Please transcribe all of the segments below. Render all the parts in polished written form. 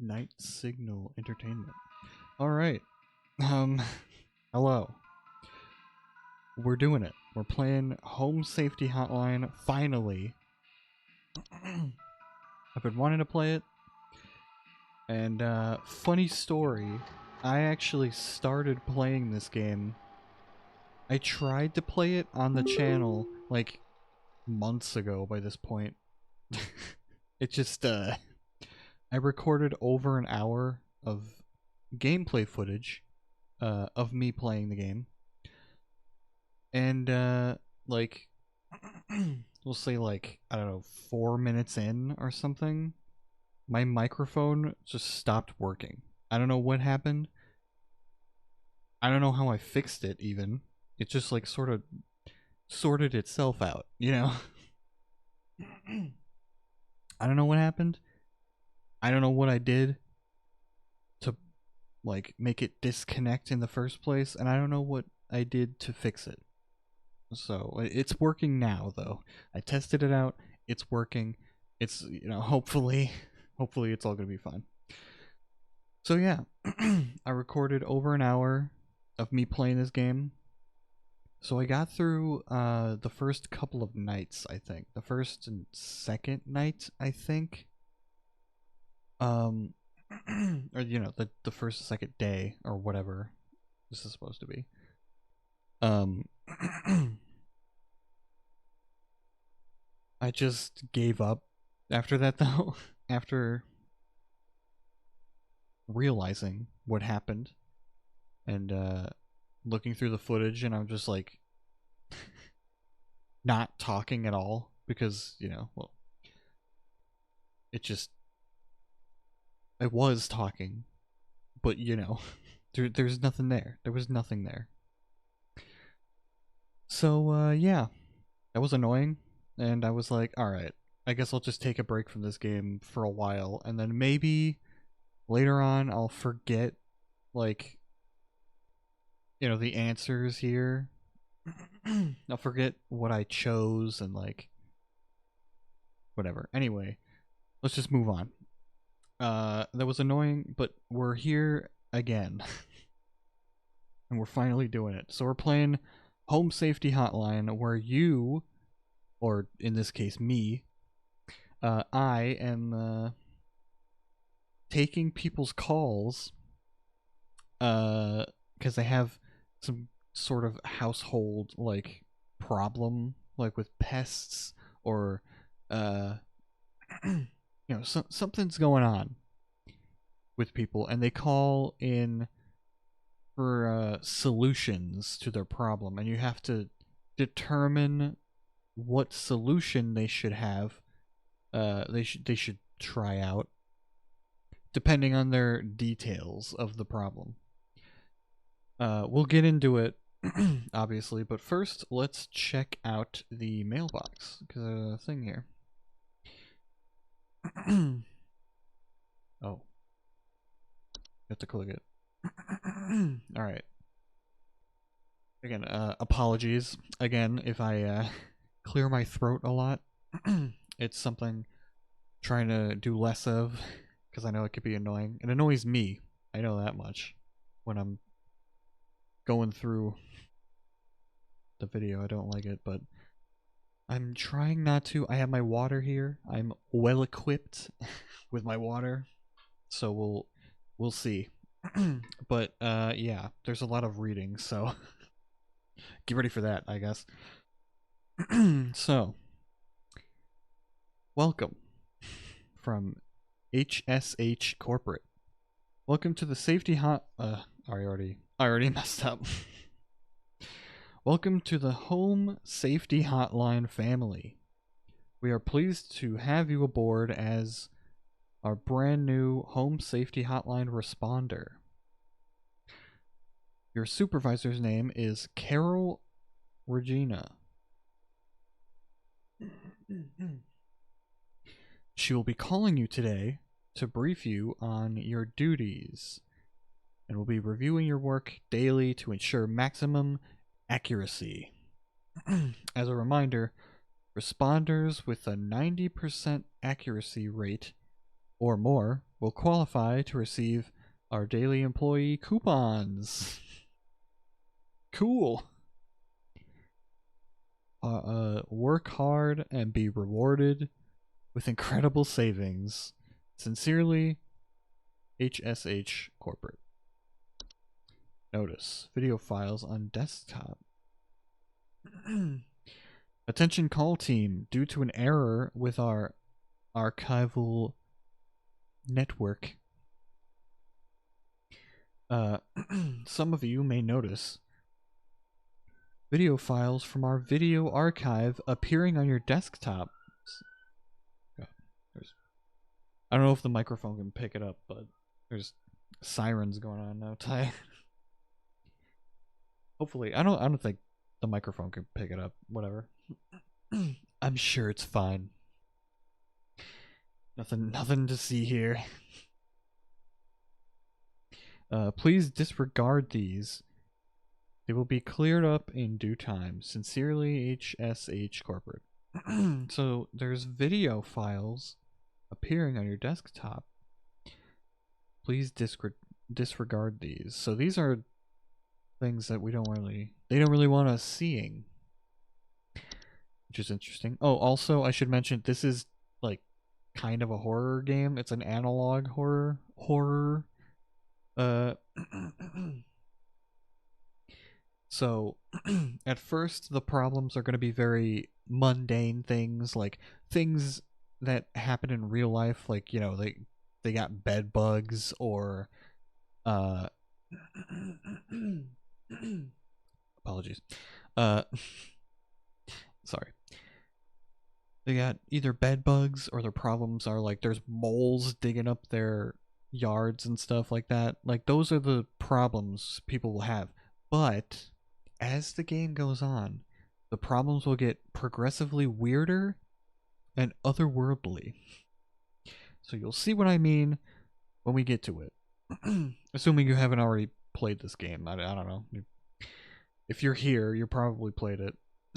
Night Signal Entertainment. Alright. Um, hello. We're doing it. We're playing Home Safety Hotline, finally. I've been wanting to play it. And, funny story, I actually started playing this game. I tried to play it on the channel, like, months ago by this point. It just, I recorded over an hour of gameplay footage of me playing the game. And, like, we'll say, like, I don't know, 4 minutes in or something, my microphone just stopped working. I don't know what happened. I don't know how I fixed it, even. It just, like, sort of sorted itself out, you know? I don't know what happened. I don't know what I did to, like, make it disconnect in the first place, and I don't know what I did to fix it. So, it's working now, though. I tested it out. It's working. It's, you know, hopefully it's all gonna be fine. So, yeah. I recorded over an hour of me playing this game. So I got through, the first couple of nights, I think. The first and second night, I think. Or, you know, the first and second day, or whatever this is supposed to be. I just gave up after that, though. After realizing what happened and looking through the footage, and I'm just like not talking at all because, you know, well, it just, I was talking, but, you know, there's nothing there. There was nothing there. So, yeah, that was annoying, and I was like, alright, I guess I'll just take a break from this game for a while, and then maybe later on I'll forget, like, you know, the answers here. I'll forget what I chose and, like, whatever. Anyway, let's just move on. That was annoying, but we're here again. And we're finally doing it. So we're playing Home Safety Hotline, where you, or in this case me, I am taking people's calls because they have some sort of household, like, problem, like with pests, or you know, something's going on with people, and they call in for solutions to their problem, and you have to determine what solution they should have. They should try out, depending on their details of the problem. We'll get into it, obviously, but first let's check out the mailbox, because there's a thing here. Oh. You have to click it. Alright. Again, apologies, again, if I, clear my throat a lot. It's something I'm trying to do less of, because I know it could be annoying. It annoys me, I know that much, when I'm going through the video. I don't like it, but I'm trying not to. I have my water here. I'm well equipped with my water, so we'll see. But yeah, there's a lot of reading, so get ready for that, I guess. So, welcome from HSH Corporate. Welcome to the safety hot. I already messed up. Welcome to the Home Safety Hotline family. We are pleased to have you aboard as our brand new Home Safety Hotline responder. Your supervisor's name is Carol Regina. She will be calling you today to brief you on your duties, and will be reviewing your work daily to ensure maximum accuracy. As a reminder, responders with a 90% accuracy rate or more will qualify to receive our daily employee coupons. Cool. Work hard and be rewarded with incredible savings. Sincerely, HSH Corporate. Notice, video files on desktop. Attention call team, due to an error with our archival network. Some of you may notice video files from our video archive appearing on your desktop. I don't know if the microphone can pick it up, but there's sirens going on now, Ty. Hopefully, I don't think the microphone can pick it up. Whatever. I'm sure it's fine. Nothing to see here. Please disregard these. They will be cleared up in due time. Sincerely, HSH Corporate. So there's video files appearing on your desktop. Please disregard these. So these are things that they don't really want us seeing, which is interesting. Oh, also I should mention this is like kind of a horror game. It's an analog horror. So at first the problems are going to be very mundane things, like things that happen in real life, like, you know, they got bed bugs, or apologies. Sorry. They got either bed bugs, or their problems are like there's moles digging up their yards and stuff like that. Like, those are the problems people will have. But as the game goes on, the problems will get progressively weirder and otherworldly. So you'll see what I mean when we get to it. Assuming you haven't already played this game. I don't know. If you're here, you probably played it.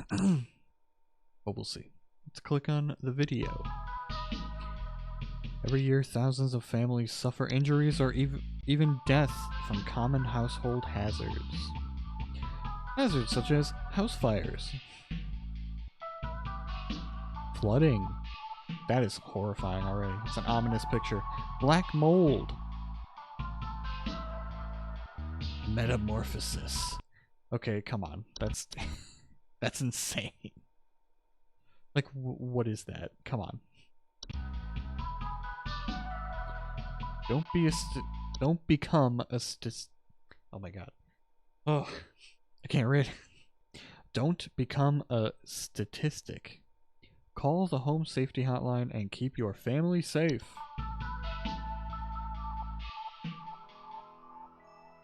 But we'll see. Let's click on the video. Every year, thousands of families suffer injuries or even death from common household hazards. Hazards such as house fires, flooding. That is horrifying already. It's an ominous picture. Black mold. Metamorphosis. Okay, come on. That's that's insane. Like, what is that? Come on. Don't become a oh my god. Oh, I can't read. Don't become a statistic. Call the home safety hotline and keep your family safe.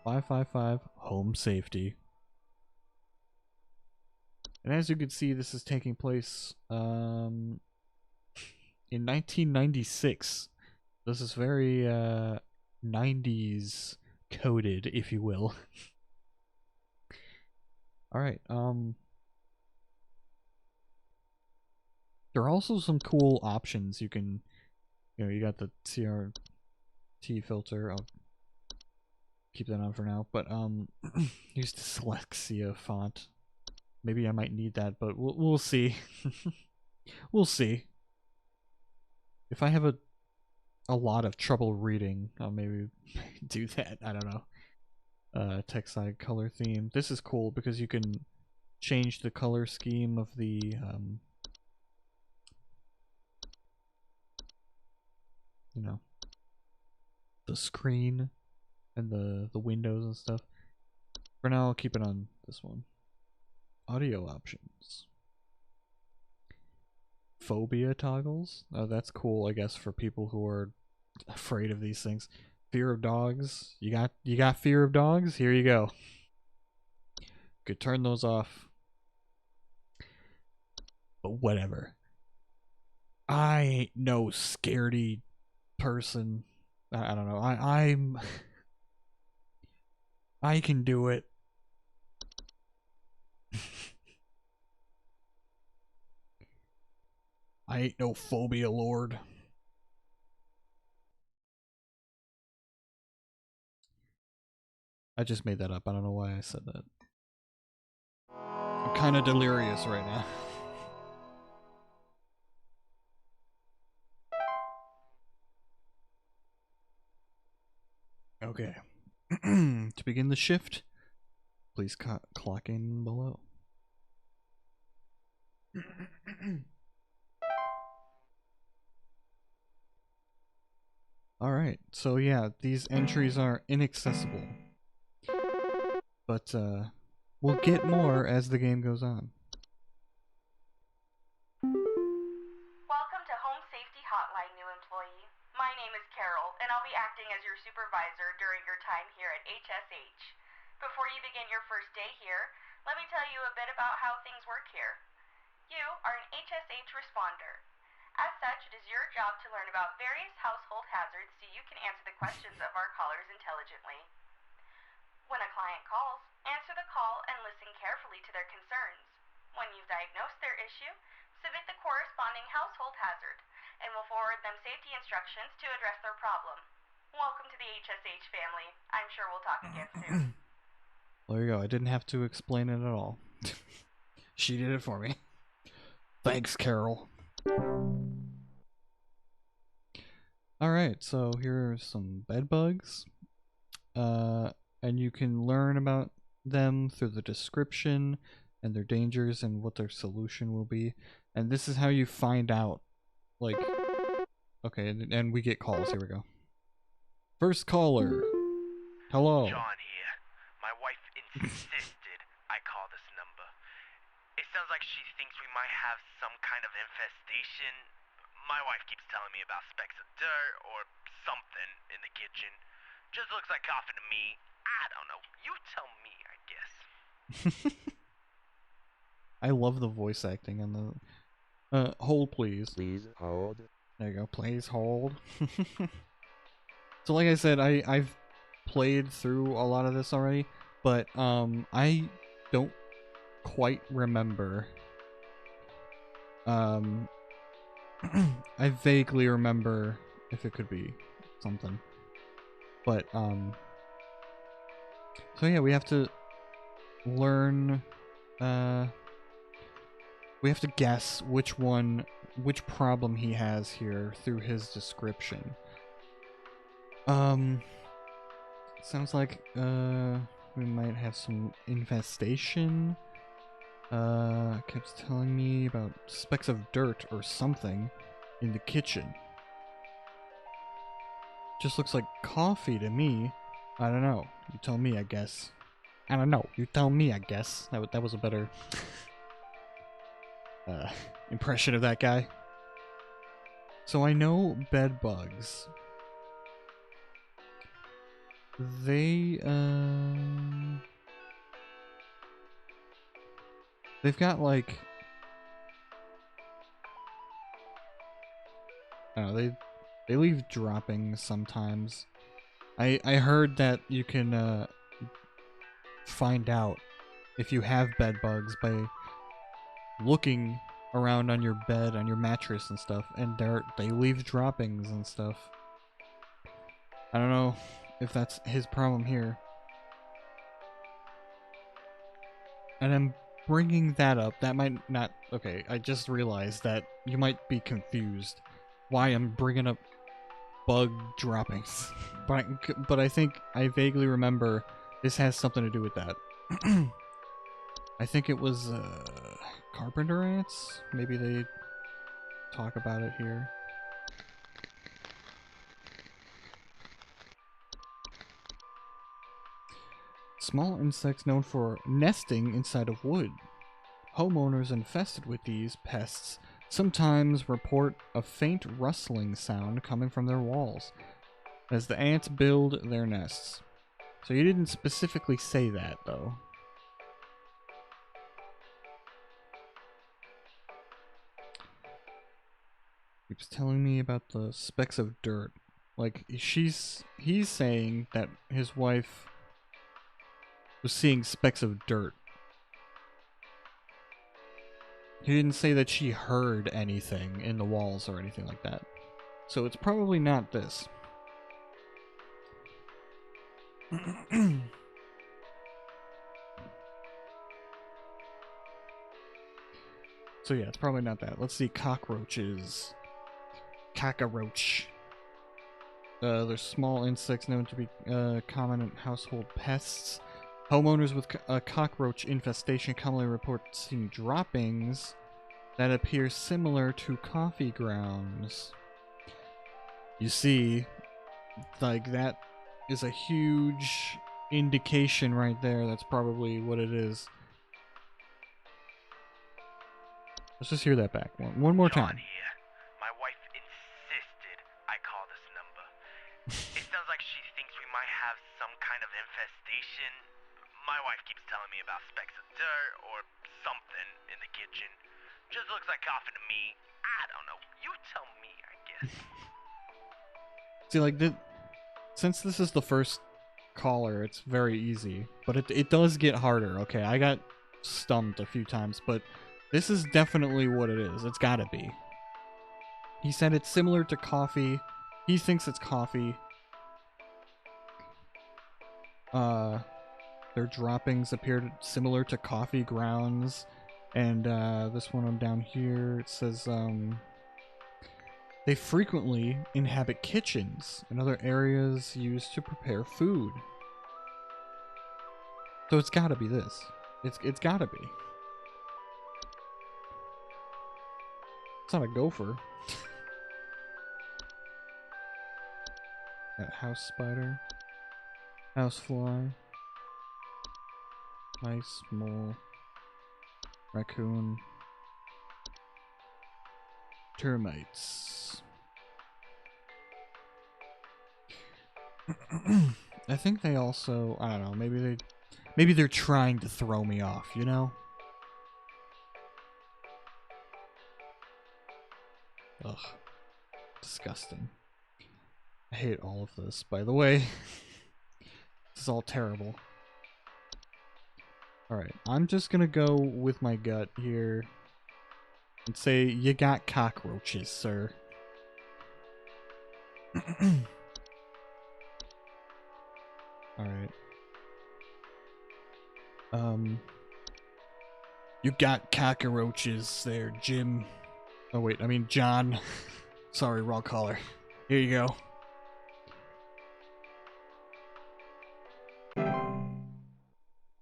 555 home safety. And as you can see, this is taking place in 1996. This is very 90s coded, if you will. All right. There are also some cool options you can, you got the CRT filter. I'll keep that on for now. But use dyslexia font. Maybe I might need that, but we'll see. We'll see. If I have a lot of trouble reading, I'll maybe do that. I don't know. Text side color theme. This is cool because you can change the color scheme of the the screen and the windows and stuff. For now, I'll keep it on this one. Audio options. Phobia toggles. Oh, that's cool, I guess, for people who are afraid of these things. Fear of dogs. You got fear of dogs? Here you go. Could turn those off. But whatever. I ain't no scaredy person. I don't know. I can do it. I ain't no phobia lord. I just made that up. I don't know why I said that. I'm kind of delirious right now. Okay. To begin the shift, please clock in below. Alright, so yeah, these entries are inaccessible. But, we'll get more as the game goes on. Welcome to Home Safety Hotline, new employee. My name is Carol, and I'll be acting as your supervisor during your time here at HSH. Before you begin your first day here, let me tell you a bit about how things work here. You are an HSH responder. As such, it is your job to learn about various household hazards so you can answer the questions of our callers intelligently. When a client calls, answer the call and listen carefully to their concerns. When you've diagnosed their issue, submit the corresponding household hazard, and we'll forward them safety instructions to address their problem. Welcome to the HSH family. I'm sure we'll talk again soon. There you go. I didn't have to explain it at all. She did it for me. Thanks, Carol. Alright, so here are some bed bugs. And you can learn about them through the description and their dangers and what their solution will be. And this is how you find out. Like, okay, and we get calls. Here we go. First caller. Hello. John here. My wife insisted I call this number. It sounds like she thinks we might have some kind of infestation. My wife keeps telling me about specks of dirt or something in the kitchen. Just looks like coffee to me. I don't know. You tell me, I guess. I love the voice acting and the hold please. Please hold. There you go. Please hold. So like I said, I've played through a lot of this already, but I don't quite remember. I vaguely remember if it could be something. But so yeah, we have to learn we have to guess which problem he has here through his description. Sounds like we might have some infestation. Keeps telling me about specks of dirt or something in the kitchen. Just looks like coffee to me. I don't know. You tell me, I guess. I don't know. You tell me, I guess. That was a better impression of that guy. So I know bed bugs. They've got like, I don't know, they leave droppings sometimes. I heard that you can find out if you have bed bugs by looking around on your bed, on your mattress and stuff, and they leave droppings and stuff. I don't know if that's his problem here. And I'm bringing that up. That might not... Okay, I just realized that you might be confused why I'm bringing up bug droppings. But I think I vaguely remember this has something to do with that. I think it was carpenter ants? Maybe they talk about it here. Small insects known for nesting inside of wood. Homeowners infested with these pests sometimes report a faint rustling sound coming from their walls as the ants build their nests. So you didn't specifically say that, though. Keeps telling me about the specks of dirt. Like, he's saying that his wife was seeing specks of dirt. He didn't say that she heard anything in the walls or anything like that. So it's probably not this. So yeah, it's probably not that. Let's see, cockroaches. Cockroach. They're small insects known to be common in household pests. Homeowners with a cockroach infestation commonly report seeing droppings that appear similar to coffee grounds. You see, like, that is a huge indication right there. That's probably what it is. Let's just hear that back one more John time. here. My wife insisted I call this number. It sounds like she thinks we might have some kind of infestation. My wife keeps telling me about specks of dirt or something in the kitchen. Just looks like coffee to me. I don't know. You tell me, I guess. See, like, since this is the first caller, it's very easy. But it does get harder, okay? I got stumped a few times, but this is definitely what it is. It's gotta be. He said it's similar to coffee. He thinks it's coffee. Their droppings appeared similar to coffee grounds. And this one on down here, it says, they frequently inhabit kitchens and other areas used to prepare food. So it's gotta be this. It's gotta be. It's not a gopher. Got house spider. Housefly. Mice, mole. Raccoon. Termites. I think they also, I don't know, maybe they're trying to throw me off, you know? Ugh. Disgusting. I hate all of this, by the way. This is all terrible. Alright, I'm just gonna go with my gut here and say, you got cockroaches, sir. Alright. You got cockroaches there, Jim. Oh wait, I mean John. Sorry, wrong caller. Here you go.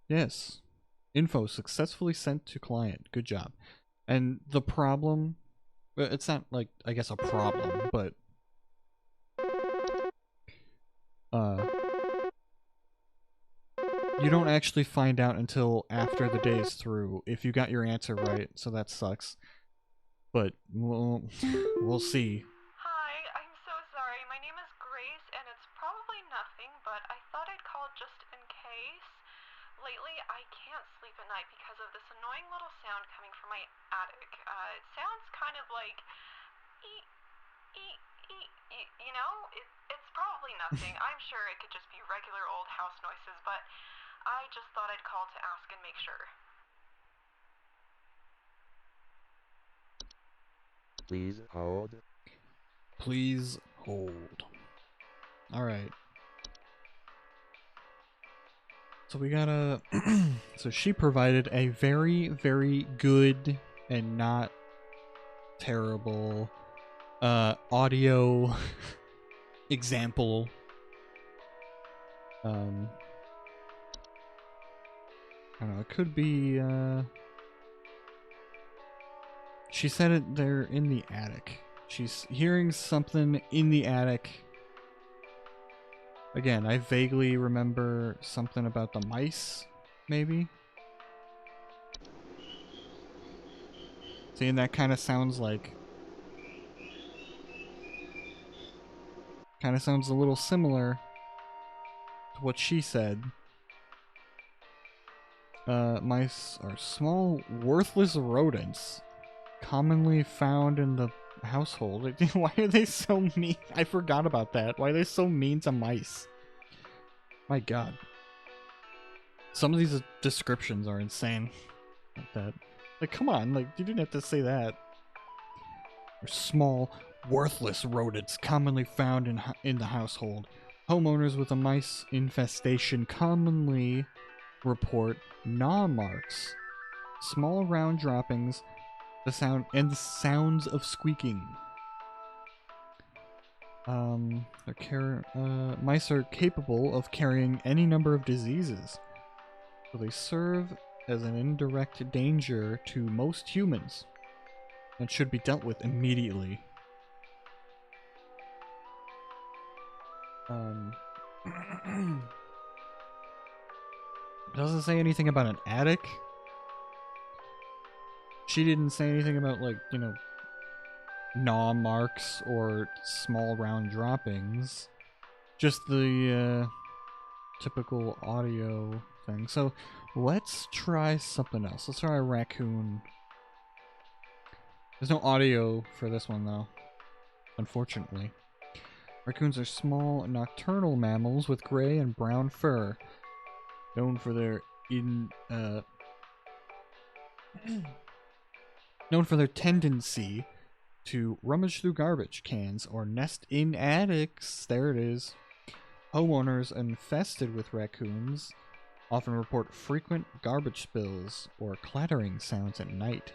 Yes. Info successfully sent to client. Good job. And the problem, it's not like, I guess, a problem, but you don't actually find out until after the day is through if you got your answer right, so that sucks. But we'll see. Hi, I'm so sorry. My name is Grace, and it's probably nothing, but I thought I'd call just in case. Lately, I can't sleep at night because of this annoying little sound coming from my attic. It sounds kind of like eek, eek, eek, eek, you know? It's probably nothing. I'm sure it could just be regular old house noises, but I just thought I'd call to ask and make sure. Please hold. Please hold. Alright. So we gotta... so she provided a very, very good and not terrible audio example. I don't know, it could be... She said they're in the attic. She's hearing something in the attic. Again, I vaguely remember something about the mice, maybe? See, and that kind of sounds like... kind of sounds a little similar to what she said. Mice are small, worthless rodents commonly found in the household. Why are they so mean? I forgot about that. Why are they so mean to mice? My god. Some of these descriptions are insane. Like that. Like, come on, like, you didn't have to say that. They're small, worthless rodents commonly found in the household. Homeowners with a mice infestation commonly report gnaw marks, small round droppings The sounds of squeaking. Mice are capable of carrying any number of diseases, so they serve as an indirect danger to most humans and should be dealt with immediately. Doesn't say anything about an attic. She didn't say anything about, like, you know, gnaw marks or small round droppings. Just the typical audio thing. So let's try something else. Let's try a raccoon. There's no audio for this one though, unfortunately. Raccoons are small nocturnal mammals with gray and brown fur, known for their tendency to rummage through garbage cans or nest in attics. There it is. Homeowners infested with raccoons often report frequent garbage spills or clattering sounds at night.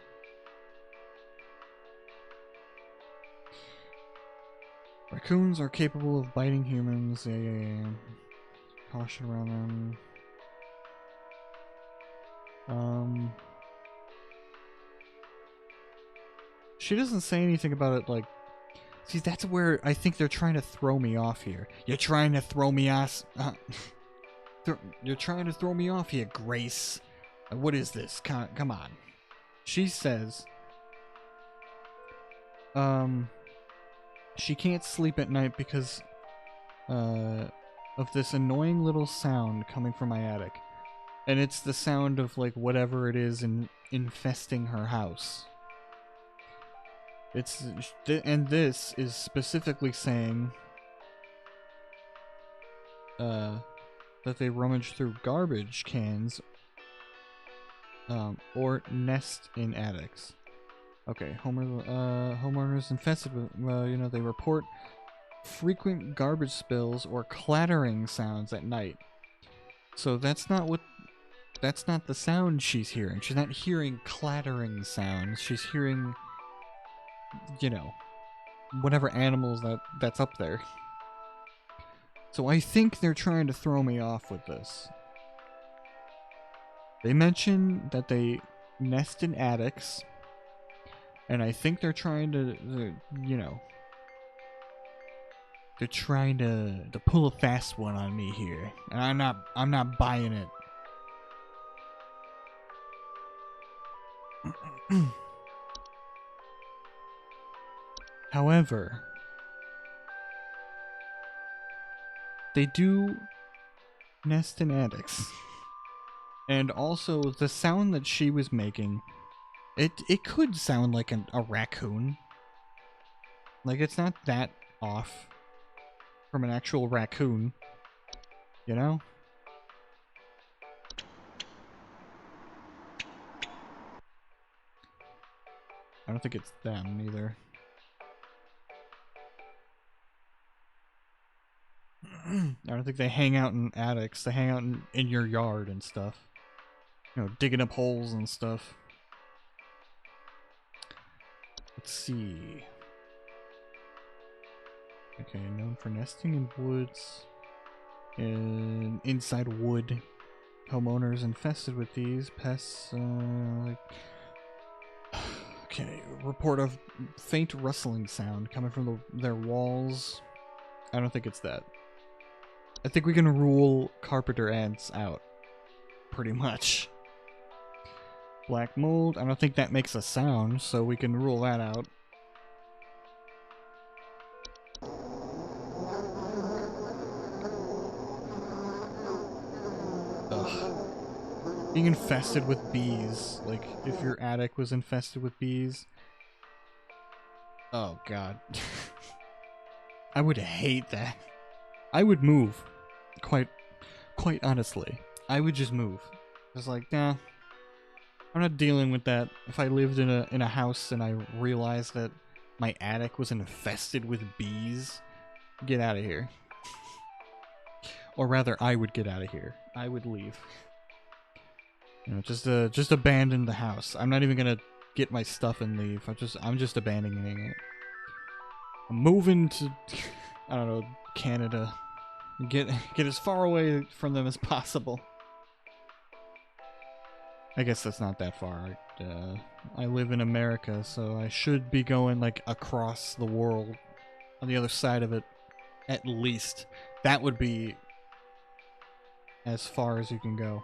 Raccoons are capable of biting humans. Yeah. Caution around them. She doesn't say anything about it, like... See, that's where I think they're trying to throw me off here. You're trying to throw me off... You're trying to throw me off here, Grace. What is this? Come on. She says... she can't sleep at night because... of this annoying little sound coming from my attic. And it's the sound of, like, whatever it is infesting her house. And this is specifically saying that they rummage through garbage cans or nest in attics. Okay, homeowners infested with, you know, they report frequent garbage spills or clattering sounds at night. So that's not the sound she's hearing. She's not hearing clattering sounds. She's hearing, you know, whatever animals that's up there. So I think they're trying to throw me off with this. They mention that they nest in attics, and I think they're trying to, you know, they're trying to pull a fast one on me here, and I'm not buying it. However, they do nest in attics. And also, the sound that she was making, it could sound like a raccoon. Like, it's not that off from an actual raccoon, you know? I don't think it's them either. I don't think they hang out in attics. They hang out in your yard and stuff. You know, digging up holes and stuff. Let's see. Okay, known for nesting in woods and inside wood. Homeowners infested with these pests, like... Okay, report of faint rustling sound coming from their walls. I don't think it's that. I think we can rule carpenter ants out. Pretty much. Black mold, I don't think that makes a sound, so we can rule that out. Ugh. Being infested with bees. Like, if your attic was infested with bees. Oh god. I would hate that. I would move. Quite honestly. I would just move. Just like, nah. I'm not dealing with that. If I lived in a house and I realized that my attic was infested with bees, get out of here. Or rather, I would get out of here. I would leave. You know, just abandon the house. I'm not even gonna get my stuff and leave. I'm just abandoning it. I'm moving to I don't know, Canada. Get as far away from them as possible. I guess that's not that far. I live in America, so I should be going like across the world on the other side of it, at least. That would be as far as you can go.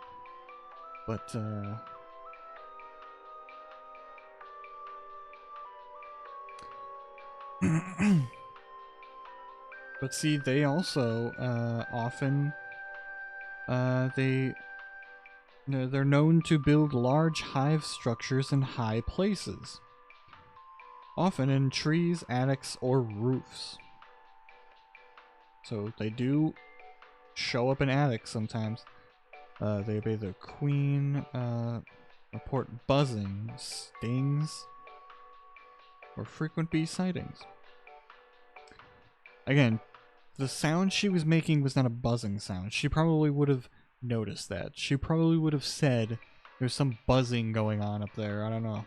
But but see, they also often they're known to build large hive structures in high places, often in trees, attics, or roofs. So they do show up in attics sometimes. They obey the queen, report buzzing, stings, or frequent bee sightings. Again, the sound she was making was not a buzzing sound. She probably would have noticed that. She probably would have said there's some buzzing going on up there. I don't know.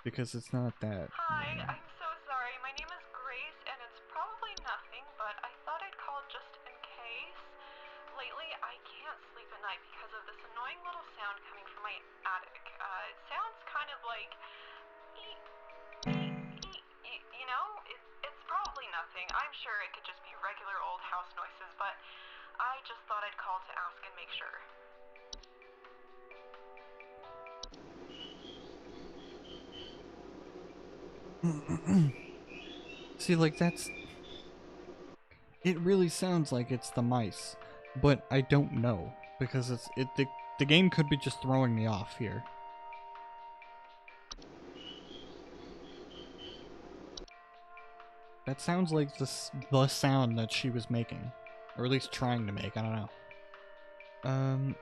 Because it's not that. Hi, I'm so sorry. My name is Grace, and it's probably nothing, but I thought I'd call just in case. Lately, I can't sleep at night because of this annoying little sound coming from my attic. It sounds kind of like... You know, it's probably nothing. I'm sure it could just be regular old house noises, but I just thought I'd call to ask and make sure. See, like, that's... It really sounds like it's the mice, but I don't know, because the game could be just throwing me off here. That sounds like the sound that she was making, or at least trying to make. I don't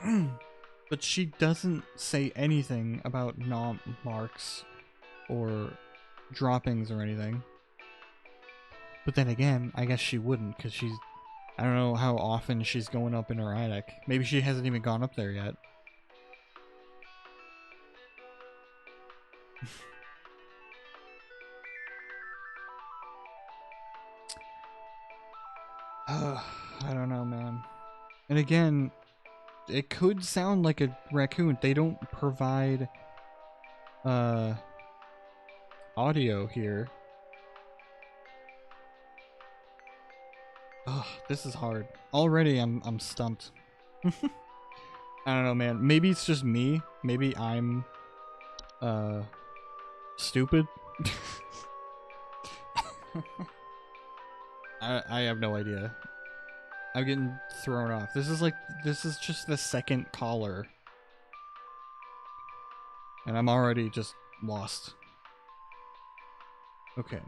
know. But she doesn't say anything about gnaw marks or droppings or anything. But then again, I guess she wouldn't, because she's... I don't know how often she's going up in her attic. Maybe she hasn't even gone up there yet. I don't know, man. And again, it could sound like a raccoon. They don't provide audio here. Ugh, this is hard. Already I'm stumped. I don't know, man. Maybe it's just me. Maybe I'm stupid. I have no idea. I'm getting thrown off. This is just the second caller. And I'm already just lost. Okay.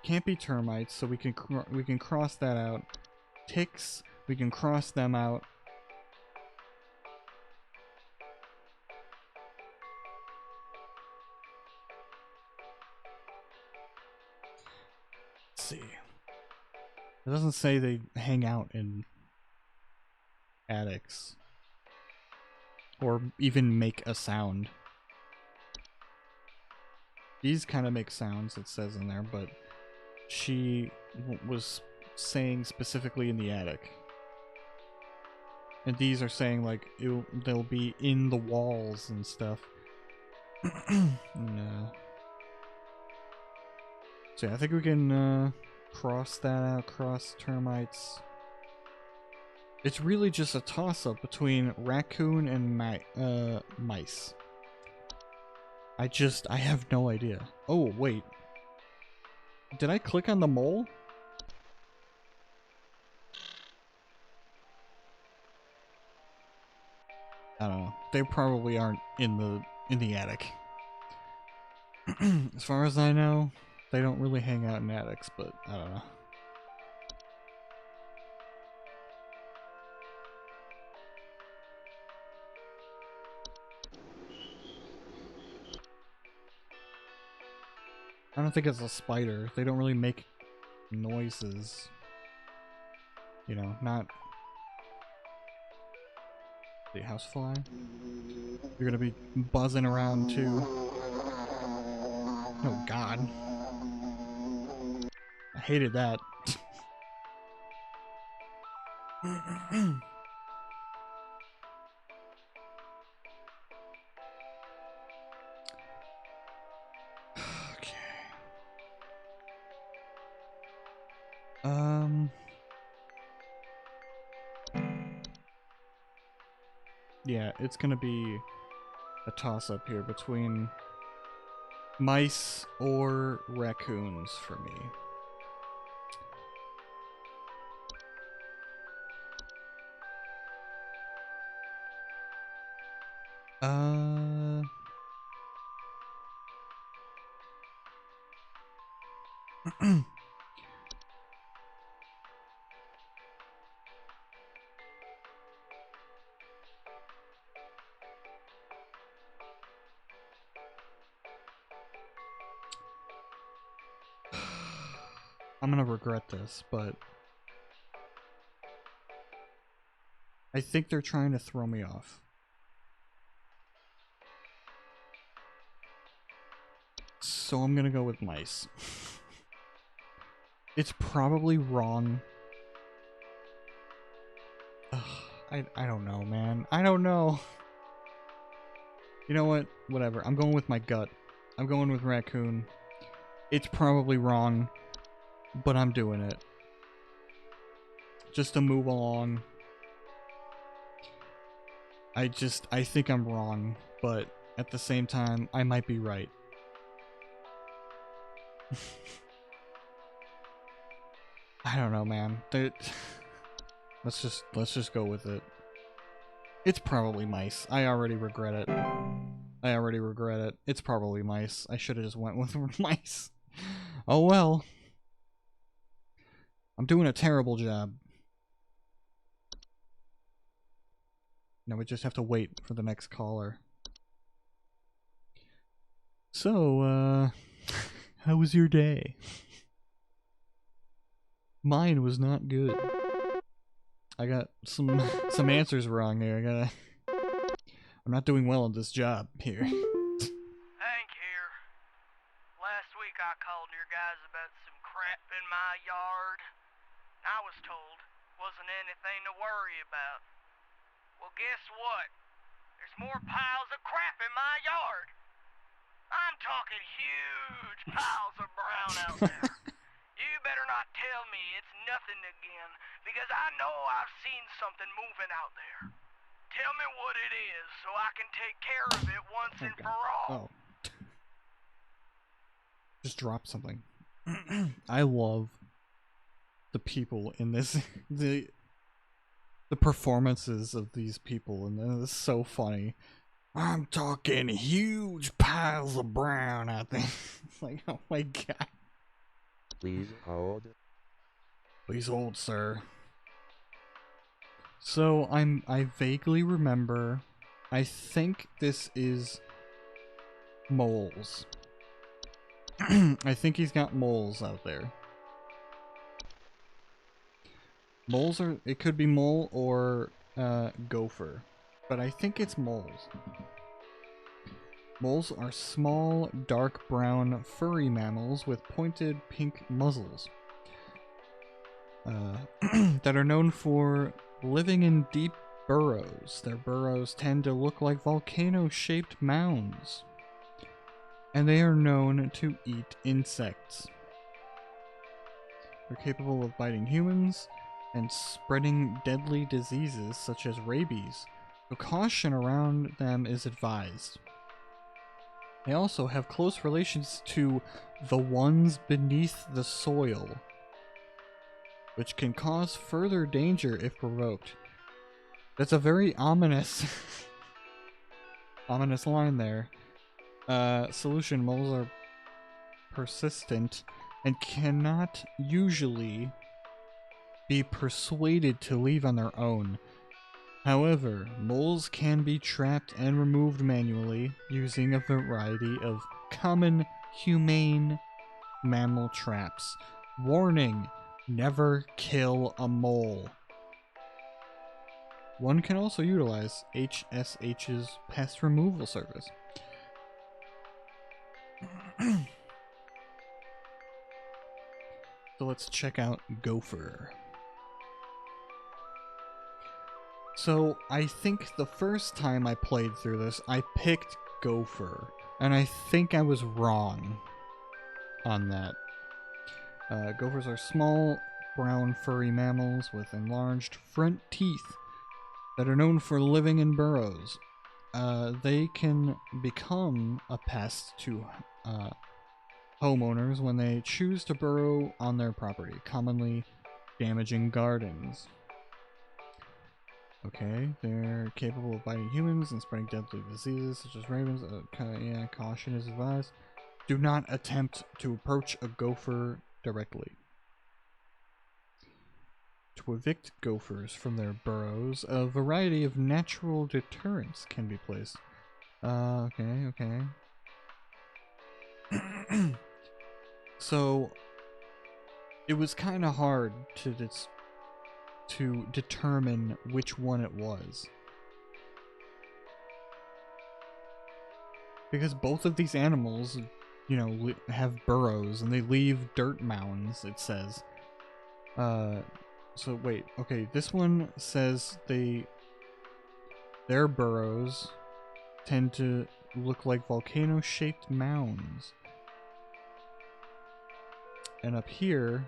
Can't be termites, so we can cross that out. Ticks, we can cross them out. Let's see. It doesn't say they hang out in attics. Or even make a sound. These kind of make sounds, it says in there, but she was saying specifically in the attic. And these are saying like they'll be in the walls and stuff. No. So yeah, I think we can cross that out, cross termites. It's really just a toss-up between raccoon and mice. I have no idea. Oh, wait. Did I click on the mole? I don't know. They probably aren't in the attic. As far as I know, they don't really hang out in attics, but I don't know. I don't think it's a spider. They don't really make noises. You know, not... The housefly. You're gonna be buzzing around too. Oh god. I hated that. Okay. Yeah, it's gonna be a toss-up here between mice or raccoons for me. Uh... I'm gonna regret this, but I think they're trying to throw me off. So I'm gonna go with mice. It's probably wrong. Ugh, I don't know, man. I don't know. You know what? Whatever. I'm going with my gut. I'm going with raccoon. It's probably wrong, but I'm doing it. Just to move along. I think I'm wrong, but at the same time, I might be right. I don't know, man. Let's just go with it. It's probably mice. I already regret it. It's probably mice. I should have just went with mice. Oh well. I'm doing a terrible job. Now we just have to wait for the next caller. So, how was your day? Mine was not good. I got some answers wrong here. I'm not doing well at this job here. Hank here. Last week I called your guys about some crap in my yard. I was told wasn't anything to worry about. Well, guess what? There's more piles of crap in my yard. I'm talking huge piles of brown out there. You better not tell me it's nothing again, because I know I've seen something moving out there. Tell me what it is so I can take care of it once and for all. Oh. Just drop something. I love the people in this. The performances of these people, and it's so funny. I'm talking huge piles of brown out there. It's like, oh my god. Please hold. Please hold, sir. So I vaguely remember. I think this is moles. I think he's got moles out there. Moles are. It could be mole or gopher, but I think it's moles. Moles are small, dark brown, furry mammals with pointed pink muzzles that are known for living in deep burrows. Their burrows tend to look like volcano-shaped mounds, and they are known to eat insects. They're capable of biting humans and spreading deadly diseases such as rabies, so caution around them is advised. They also have close relations to the ones beneath the soil, which can cause further danger if provoked. That's a very ominous ominous line there. Solution: moles are persistent and cannot usually be persuaded to leave on their own. However, moles can be trapped and removed manually using a variety of common humane mammal traps. Warning: never kill a mole. one can also utilize HSH's pest removal service. So let's check out Gopher. So I think the first time I played through this, I picked Gopher, and I think I was wrong on that. Gophers are small, brown, furry mammals with enlarged front teeth that are known for living in burrows. They can become a pest to homeowners when they choose to burrow on their property, commonly damaging gardens. Okay, they're capable of biting humans and spreading deadly diseases such as ravens. Yeah, caution is advised. Do not attempt to approach a gopher directly. To evict gophers from their burrows, a variety of natural deterrents can be placed. Okay. So, it was kind of hard to determine which one it was. Because both of these animals, you know, have burrows and they leave dirt mounds, it says. So wait, okay, this one says their burrows tend to look like volcano-shaped mounds. And up here,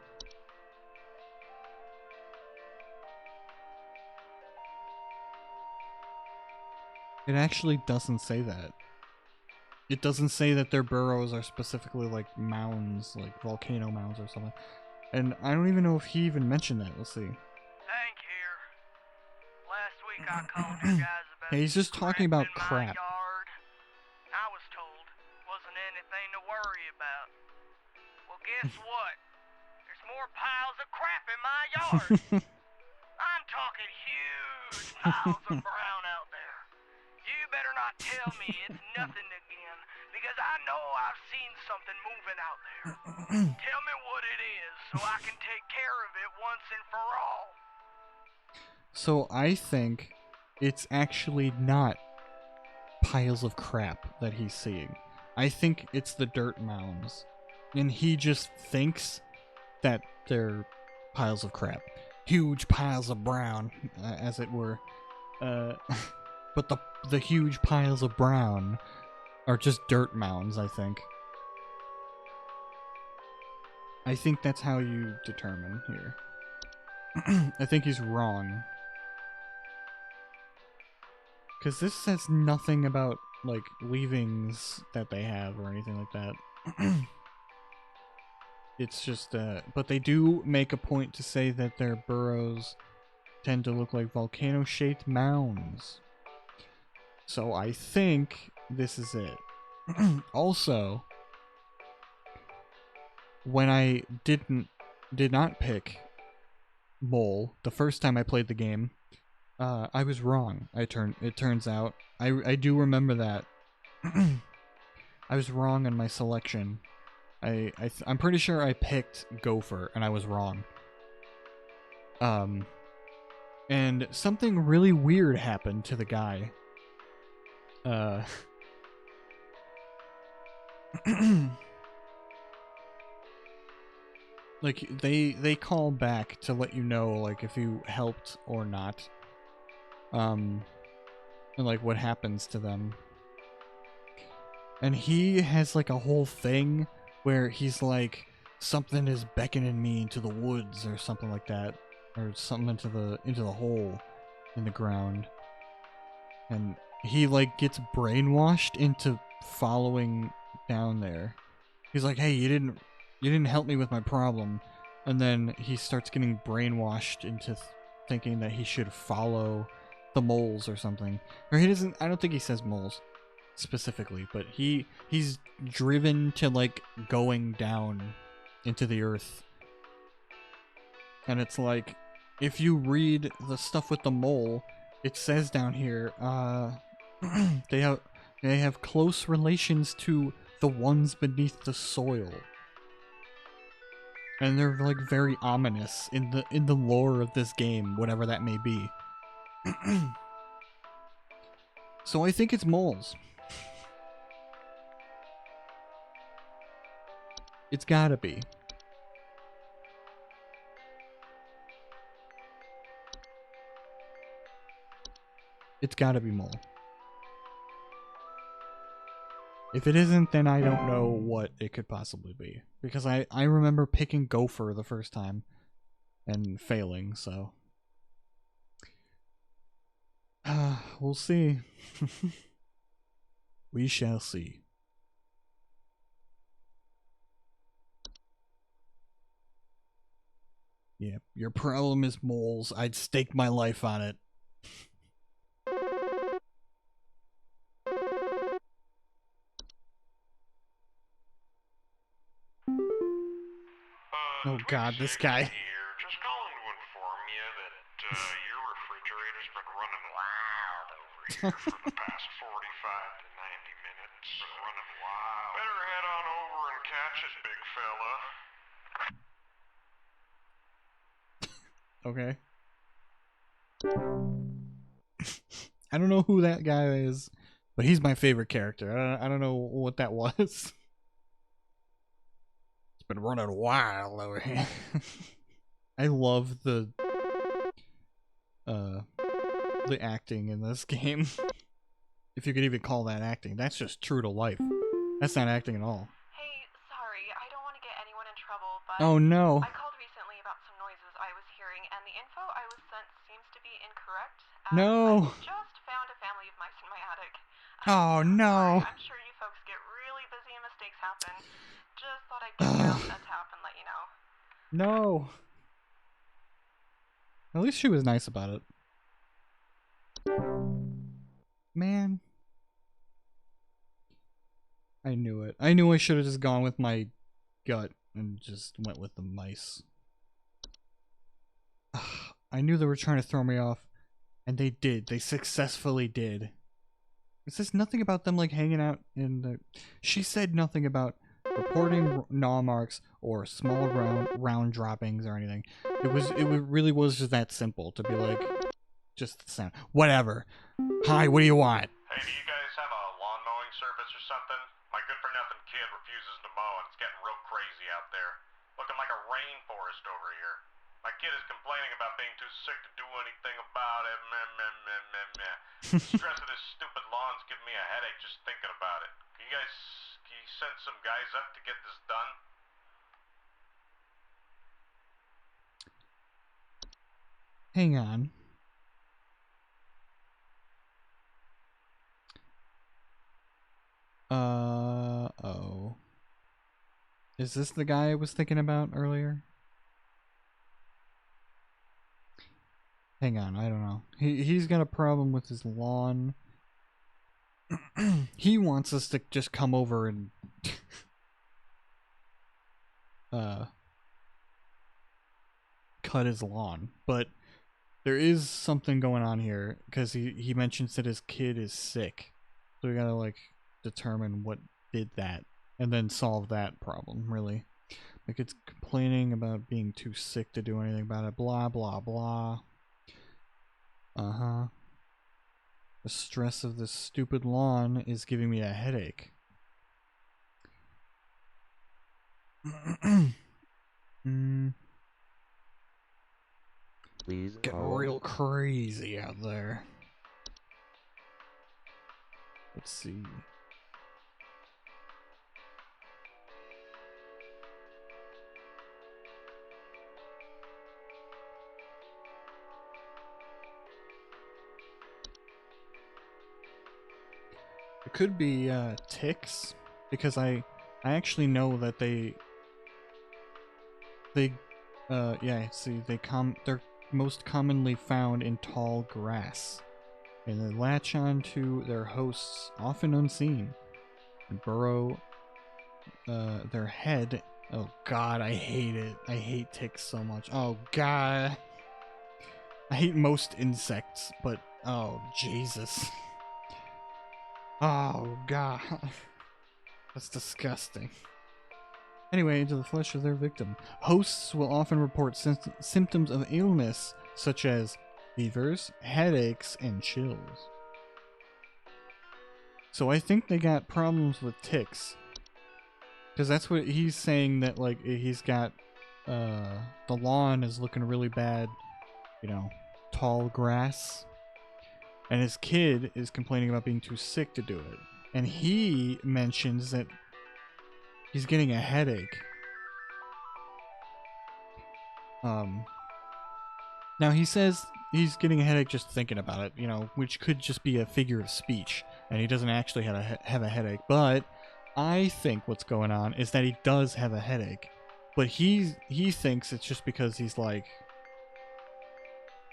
it actually doesn't say that. It doesn't say that their burrows are specifically like mounds, like volcano mounds or something. And I don't even know if he even mentioned that. Let's see. Hank here. Last week I called you guys about Yeah, he's just talking about crap. in my yard. I was told wasn't anything to worry about. Well, guess what? There's more piles of crap in my yard. I'm talking huge piles of brown out there. You better not tell me it's nothing again, because I know I've seen something moving out there. Tell me what it is so I can take care of it once and for all. So I think it's actually not piles of crap that he's seeing. I think it's the dirt mounds. And he just thinks that they're piles of crap. Huge piles of brown, as it were. But the huge piles of brown are just dirt mounds, I think. I think that's how you determine here. I think he's wrong. Because this says nothing about, like, leavings that they have or anything like that. It's just, but they do make a point to say that their burrows tend to look like volcano-shaped mounds. So I think this is it. Also, when I did not pick mole the first time I played the game, I was wrong. It turns out I do remember that. I was wrong on my selection. I'm pretty sure I picked gopher and I was wrong. And something really weird happened to the guy. Like they call back to let you know like if you helped or not. And like what happens to them. And he has like a whole thing where he's like, something is beckoning me into the woods or something like that, or something into the hole in the ground. And he like gets brainwashed into following down there. He's like, hey, you didn't help me with my problem. And then he starts getting brainwashed into thinking that he should follow the moles or something. Or he doesn't, I don't think he says moles specifically, but he's driven to like going down into the earth. And it's like, if you read the stuff with the mole, it says down here, they have close relations to the ones beneath the soil. And they're like very ominous in the lore of this game, whatever that may be. So I think it's moles. It's gotta be. It's gotta be mole. If it isn't, then I don't know what it could possibly be. Because I remember picking gopher the first time and failing, so. We'll see. We shall see. Yeah, your problem is moles. I'd stake my life on it. Oh god, this guy. Here, just calling to inform you that your refrigerator's been running wild over here for the past 45 to 90 minutes. Been running wild. Better head on over and catch it, big fella. Okay. I don't know who that guy is, but he's my favorite character. I don't know what that was. It's been running wild over here. I love the acting in this game. If you could even call that acting. That's just true to life. That's not acting at all. Hey, sorry, I don't want to get anyone in trouble, but Oh no. I called recently about some noises I was hearing, and the info I was sent seems to be incorrect. No. I just found a family of mice in my attic. Oh no. Sorry, I'm sure you folks get really busy and mistakes happen. Just thought I'd get down a tap and let you know. No. At least she was nice about it. Man. I knew it. I knew I should have just gone with my gut and just went with the mice. I knew they were trying to throw me off, and they did. They successfully did. It says nothing about them like hanging out in the... She said nothing about reporting gnaw marks or small round droppings or anything. It really was just that simple to be like, just the sound. Whatever. Hi, what do you want? Hey, do you guys have a lawn mowing service or something? My good-for-nothing kid refuses to mow, and it's getting real crazy out there. Looking like a rainforest over here. My kid is complaining about being too sick to do anything about it. Meh, meh, meh, meh, meh. The stress of this stupid lawn's giving me a headache just thinking about it. Can you send some guys up to get this done? Hang on. Oh. Is this the guy I was thinking about earlier? Hang on, I don't know. He's got a problem with his lawn. He wants us to just come over and cut his lawn, but there is something going on here because he mentions that his kid is sick, so we gotta like determine what did that and then solve that problem. Really, like it's complaining about being too sick to do anything about it. Blah blah blah. Uh-huh. The stress of this stupid lawn is giving me a headache. Please Getting hold. real crazy out there. Let's see. It could be ticks, because I actually know that they're most commonly found in tall grass, and they latch on to their hosts often unseen and burrow their head. Oh god, I hate it. I hate ticks so much. Oh god. I hate most insects, but oh Jesus. Oh god. That's disgusting. Anyway, into the flesh of their victim. Hosts will often report symptoms of illness, such as fevers, headaches, and chills. So I think they got problems with ticks. Because that's what he's saying, that like he's got the lawn is looking really bad, you know, tall grass. And his kid is complaining about being too sick to do it. And he mentions that he's getting a headache. Now he says he's getting a headache just thinking about it, you know, which could just be a figure of speech, and he doesn't actually have a headache. But I think what's going on is that he does have a headache, but he thinks it's just because he's like,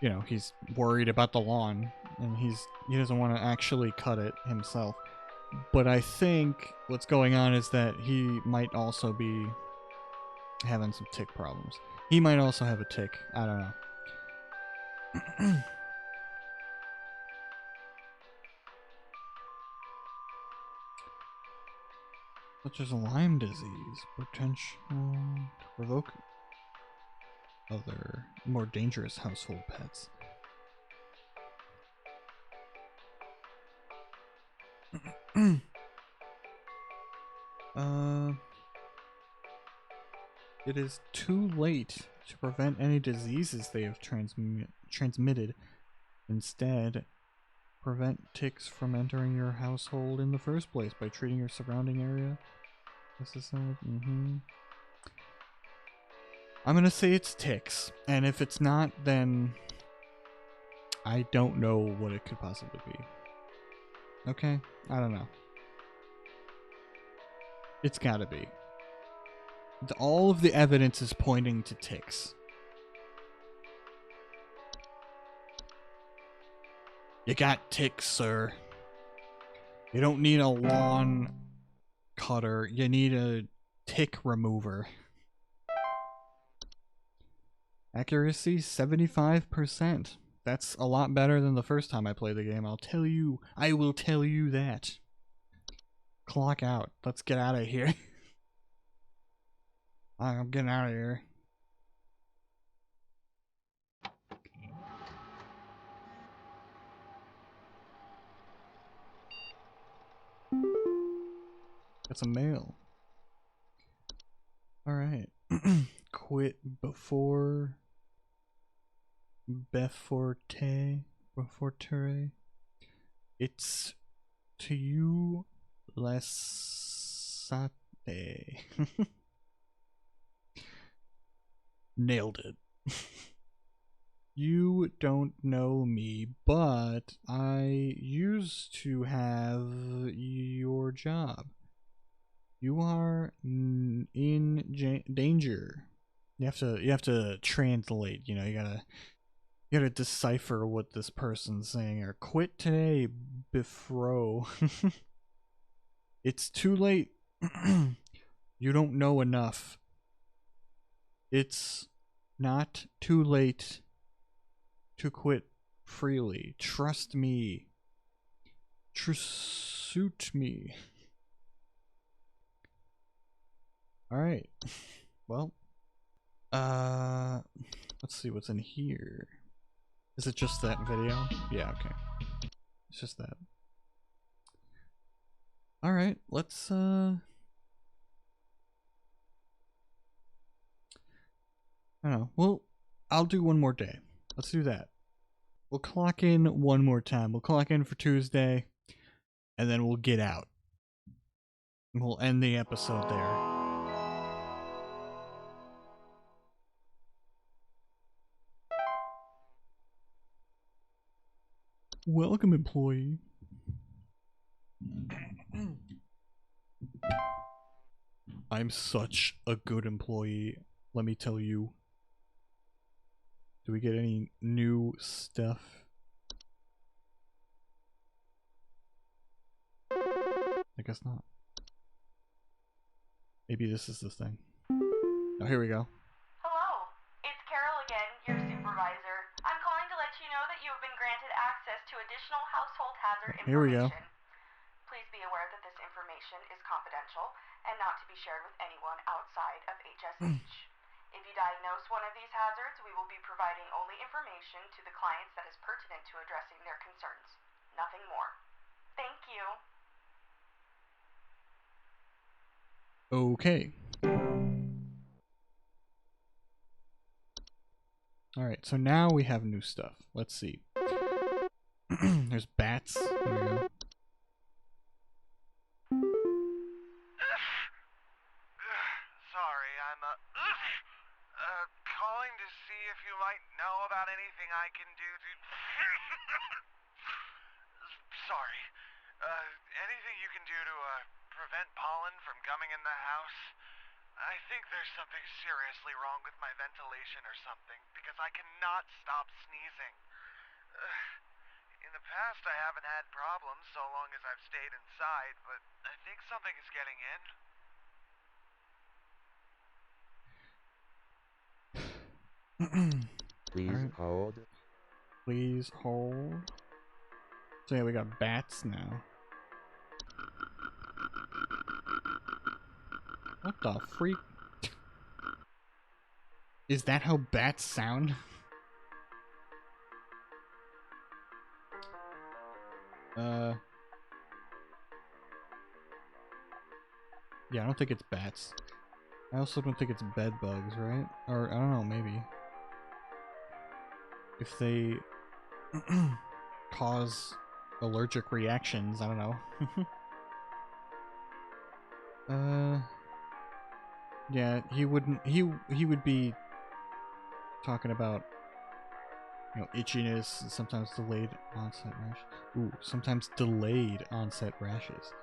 you know, he's worried about the lawn, and he doesn't want to actually cut it himself. But I think what's going on is that he might also be having some tick problems. He might also have a tick. I don't know. Such as Lyme disease, potential to provoke other more dangerous household pets. It is too late to prevent any diseases they have transmitted. Instead, prevent ticks from entering your household in the first place by treating your surrounding area. I'm gonna say it's ticks, and if it's not, then I don't know what it could possibly be. Okay? I don't know. It's gotta be. All of the evidence is pointing to ticks. You got ticks, sir. You don't need a lawn cutter. You need a tick remover. Accuracy 75%. That's a lot better than the first time I played the game. I'll tell you. I will tell you that. Clock out. Let's get out of here. I'm getting out of here. That's a mail. Alright. Quit before Befortere. It's to you Lesate. Nailed it. You don't know me, but I used to have your job. You are in danger. You have to translate. You know, you gotta decipher what this person's saying. Or quit today, befro. It's too late. You don't know enough. It's not too late to quit freely. Trust me. Suit me. Alright. Well. Let's see what's in here. Is it just that video? Yeah, okay. It's just that. Alright, let's I don't know. Well, I'll do one more day. Let's do that. We'll clock in one more time. We'll clock in for Tuesday, and then we'll get out. And we'll end the episode there. Welcome, employee. I'm such a good employee, let me tell you. Do we get any new stuff? I guess not. Maybe this is the thing. Oh, here we go. Hello, it's Carol again, your supervisor. I'm calling to let you know that you have been granted access to additional household hazard information. Here we go. Please be aware that this information is confidential and not to be shared with anyone outside of HSH. If you diagnose one of these hazards, we will be providing only information to the clients that is pertinent to addressing their concerns. Nothing more. Thank you. Okay. Alright, so now we have new stuff. Let's see. There's bats. There we go. Sorry, I'm calling to see if you might know about anything I can do to... Sorry. Anything you can do to, prevent pollen from coming in the house? I think there's something seriously wrong with my ventilation or something, because I cannot stop sneezing. In the past, I haven't had problems so long as I've stayed inside, but I think something is getting in. Please Alright. hold. Please hold. So yeah, we got bats now. What the freak? Is that how bats sound? Yeah, I don't think it's bats. I also don't think it's bed bugs, right? Or, I don't know, maybe. If they cause allergic reactions, I don't know. Yeah, he wouldn't, he would be talking about, you know, itchiness and sometimes delayed onset rash. Ooh, sometimes delayed onset rashes.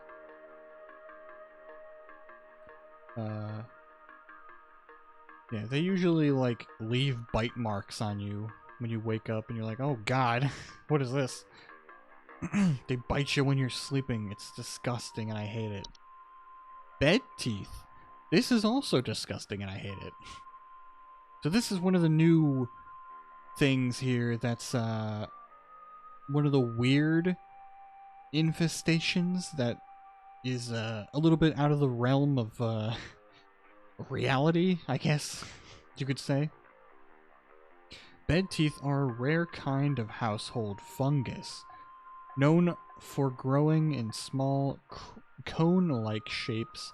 Yeah, they usually, like, leave bite marks on you when you wake up and you're like, oh god, what is this? They bite you when you're sleeping. It's disgusting and I hate it. Bed teeth. This is also disgusting and I hate it. So this is one of the new things here that's, one of the weird infestations that is, a little bit out of the realm of, reality, I guess you could say. Bed teeth are a rare kind of household fungus, known for growing in small cone-like shapes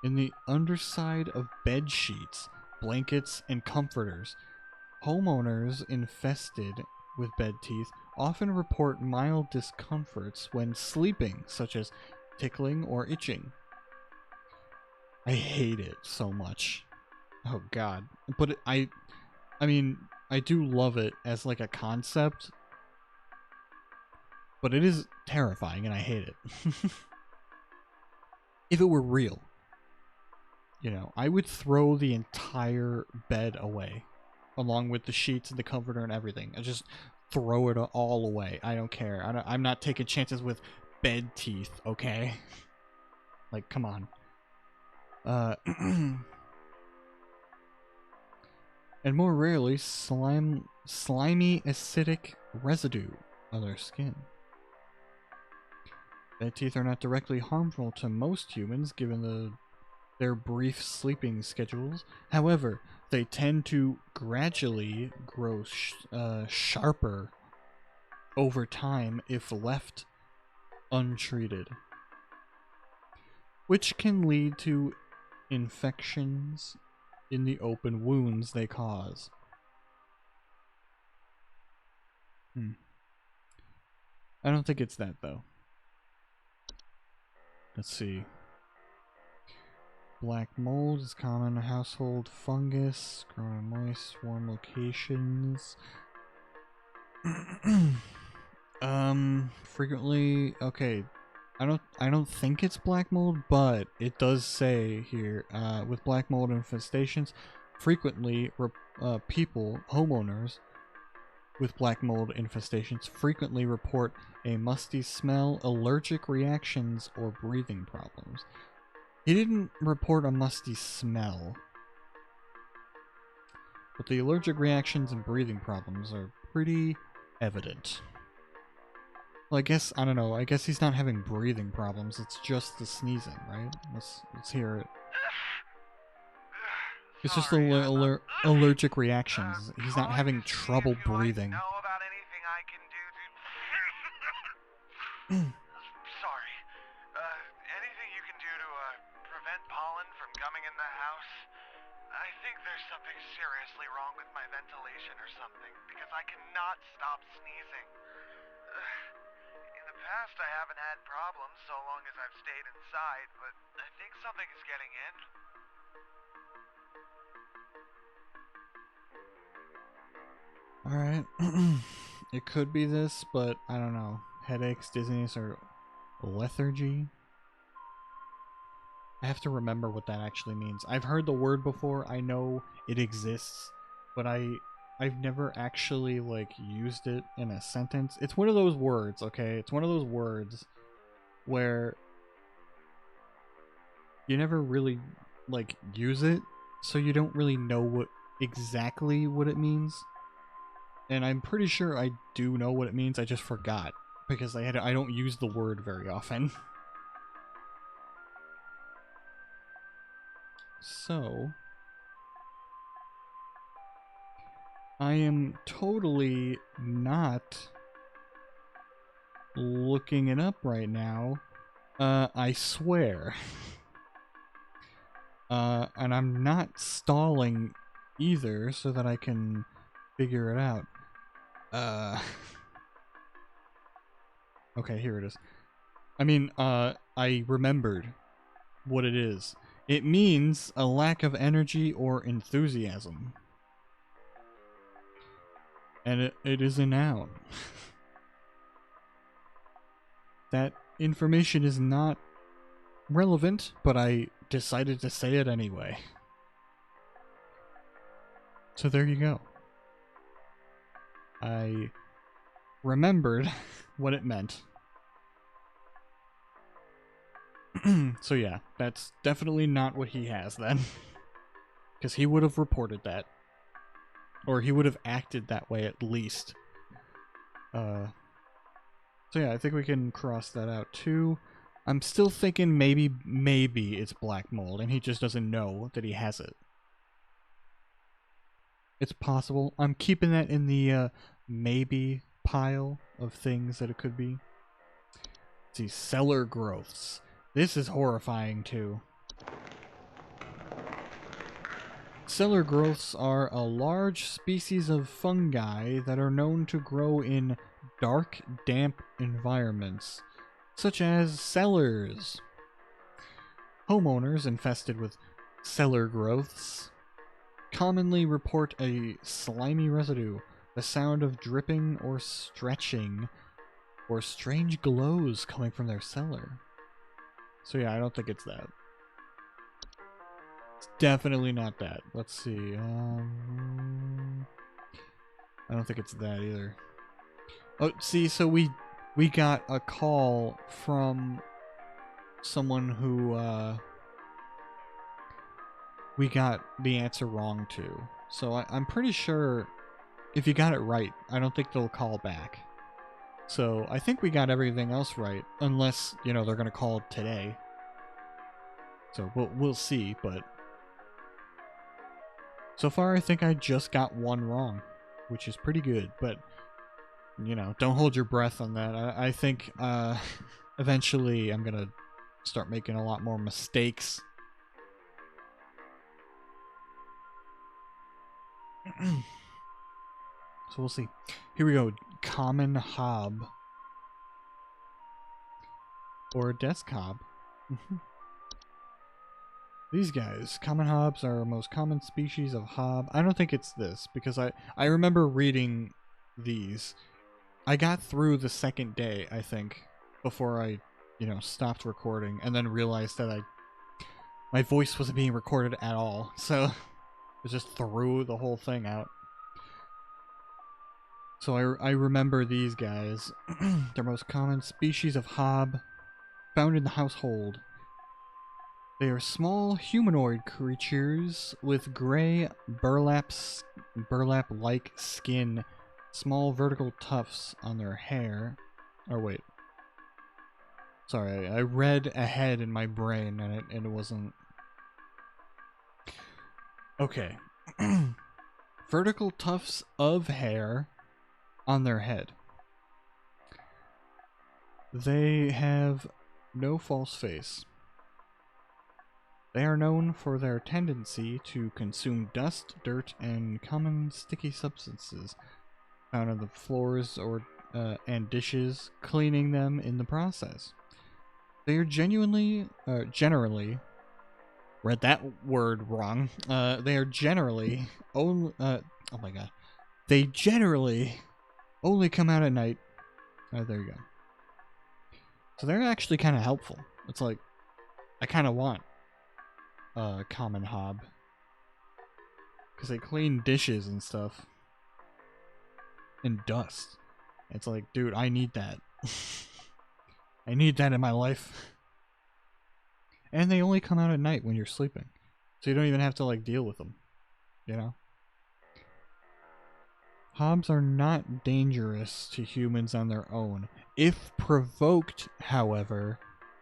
in the underside of bed sheets, blankets, and comforters. Homeowners infested with bed teeth often report mild discomforts when sleeping, such as tickling or itching. I hate it so much. Oh god. But I mean, I do love it as like a concept, but it is terrifying and I hate it. If it were real, you know, I would throw the entire bed away, along with the sheets and the comforter and everything. I just throw it all away. I don't care. I'm not taking chances with bed teeth, okay? Like, come on. And more rarely, slimy acidic residue on their skin. Bed teeth are not directly harmful to most humans given their brief sleeping schedules. However, they tend to gradually grow sharper over time if left untreated, which can lead to infections in the open wounds they cause. I don't think it's that, though. Let's see. Black mold is common household fungus, growing in moist, warm locations. Frequently, okay. I don't think it's black mold, but it does say here, with black mold infestations, frequently, homeowners with black mold infestations frequently report a musty smell, allergic reactions, or breathing problems. He didn't report a musty smell, but the allergic reactions and breathing problems are pretty evident. Well, I guess, I don't know, I guess he's not having breathing problems, it's just the sneezing, right? Let's hear it. It's just Sorry, allergic reactions. He's not calling having to see trouble if you might breathing. know about anything I can do to... Sorry. Anything you can do to prevent pollen from coming in the house? I think there's something seriously wrong with my ventilation or something, because I cannot stop sneezing. In the past, I haven't had problems so long as I've stayed inside, but I think something is getting in. Alright. It could be this, but I don't know. Headaches, dizziness, or lethargy? I have to remember what that actually means. I've heard the word before, I know it exists, but I've never actually like used it in a sentence. It's one of those words, okay? It's one of those words where you never really like use it, so you don't really know what exactly what it means. And I'm pretty sure I do know what it means, I just forgot because I don't use the word very often. So I am totally not looking it up right now. I swear. And I'm not stalling either so that I can figure it out. Okay, here it is. I mean, I remembered what it is. It means a lack of energy or enthusiasm. And it is a noun. That information is not relevant, but I decided to say it anyway. So there you go. I remembered what it meant. So yeah, that's definitely not what he has then. Because he would have reported that. Or he would have acted that way at least. So yeah, I think we can cross that out too. I'm still thinking maybe it's black mold and he just doesn't know that he has it. It's possible. I'm keeping that in the maybe pile of things that it could be. Let's see, cellar growths. This is horrifying too. Cellar growths are a large species of fungi that are known to grow in dark, damp environments, such as cellars. Homeowners infested with cellar growths commonly report a slimy residue, the sound of dripping or stretching, or strange glows coming from their cellar. So yeah, I don't think it's that. It's definitely not that. Let's see. I don't think it's that either. Oh, see, so we got a call from someone who we got the answer wrong to. So I'm pretty sure if you got it right, I don't think they'll call back. So I think we got everything else right, unless, you know, they're gonna call today. So we'll see, but so far I think I just got one wrong, which is pretty good, but you know, don't hold your breath on that. I think eventually I'm gonna start making a lot more mistakes. So we'll see. Here we go. Common hob. Or desk hob. These guys. Common hobs are a most common species of hob. I don't think it's this, because I remember reading these. I got through the second day, I think, before I, you know, stopped recording, and then realized that my voice wasn't being recorded at all, so I just threw the whole thing out. So I remember these guys. Their most common species of hob found in the household. They are small humanoid creatures with gray burlap-like skin, small vertical tufts on their hair. Oh wait. Sorry, I read ahead in my brain and it wasn't. Okay. Vertical tufts of hair on their head. They have no false face. They are known for their tendency to consume dust, dirt, and common sticky substances found on the floors or and dishes, cleaning them in the process. They are generally, read that word wrong. They are generally only, oh my god. They generally only come out at night. There you go. So they're actually kind of helpful. It's like, I kind of want a common hob. Because they clean dishes and stuff. And dust. It's like, dude, I need that. I need that in my life. And they only come out at night when you're sleeping. So you don't even have to, like, deal with them. You know? Hobs are not dangerous to humans on their own. If provoked, however,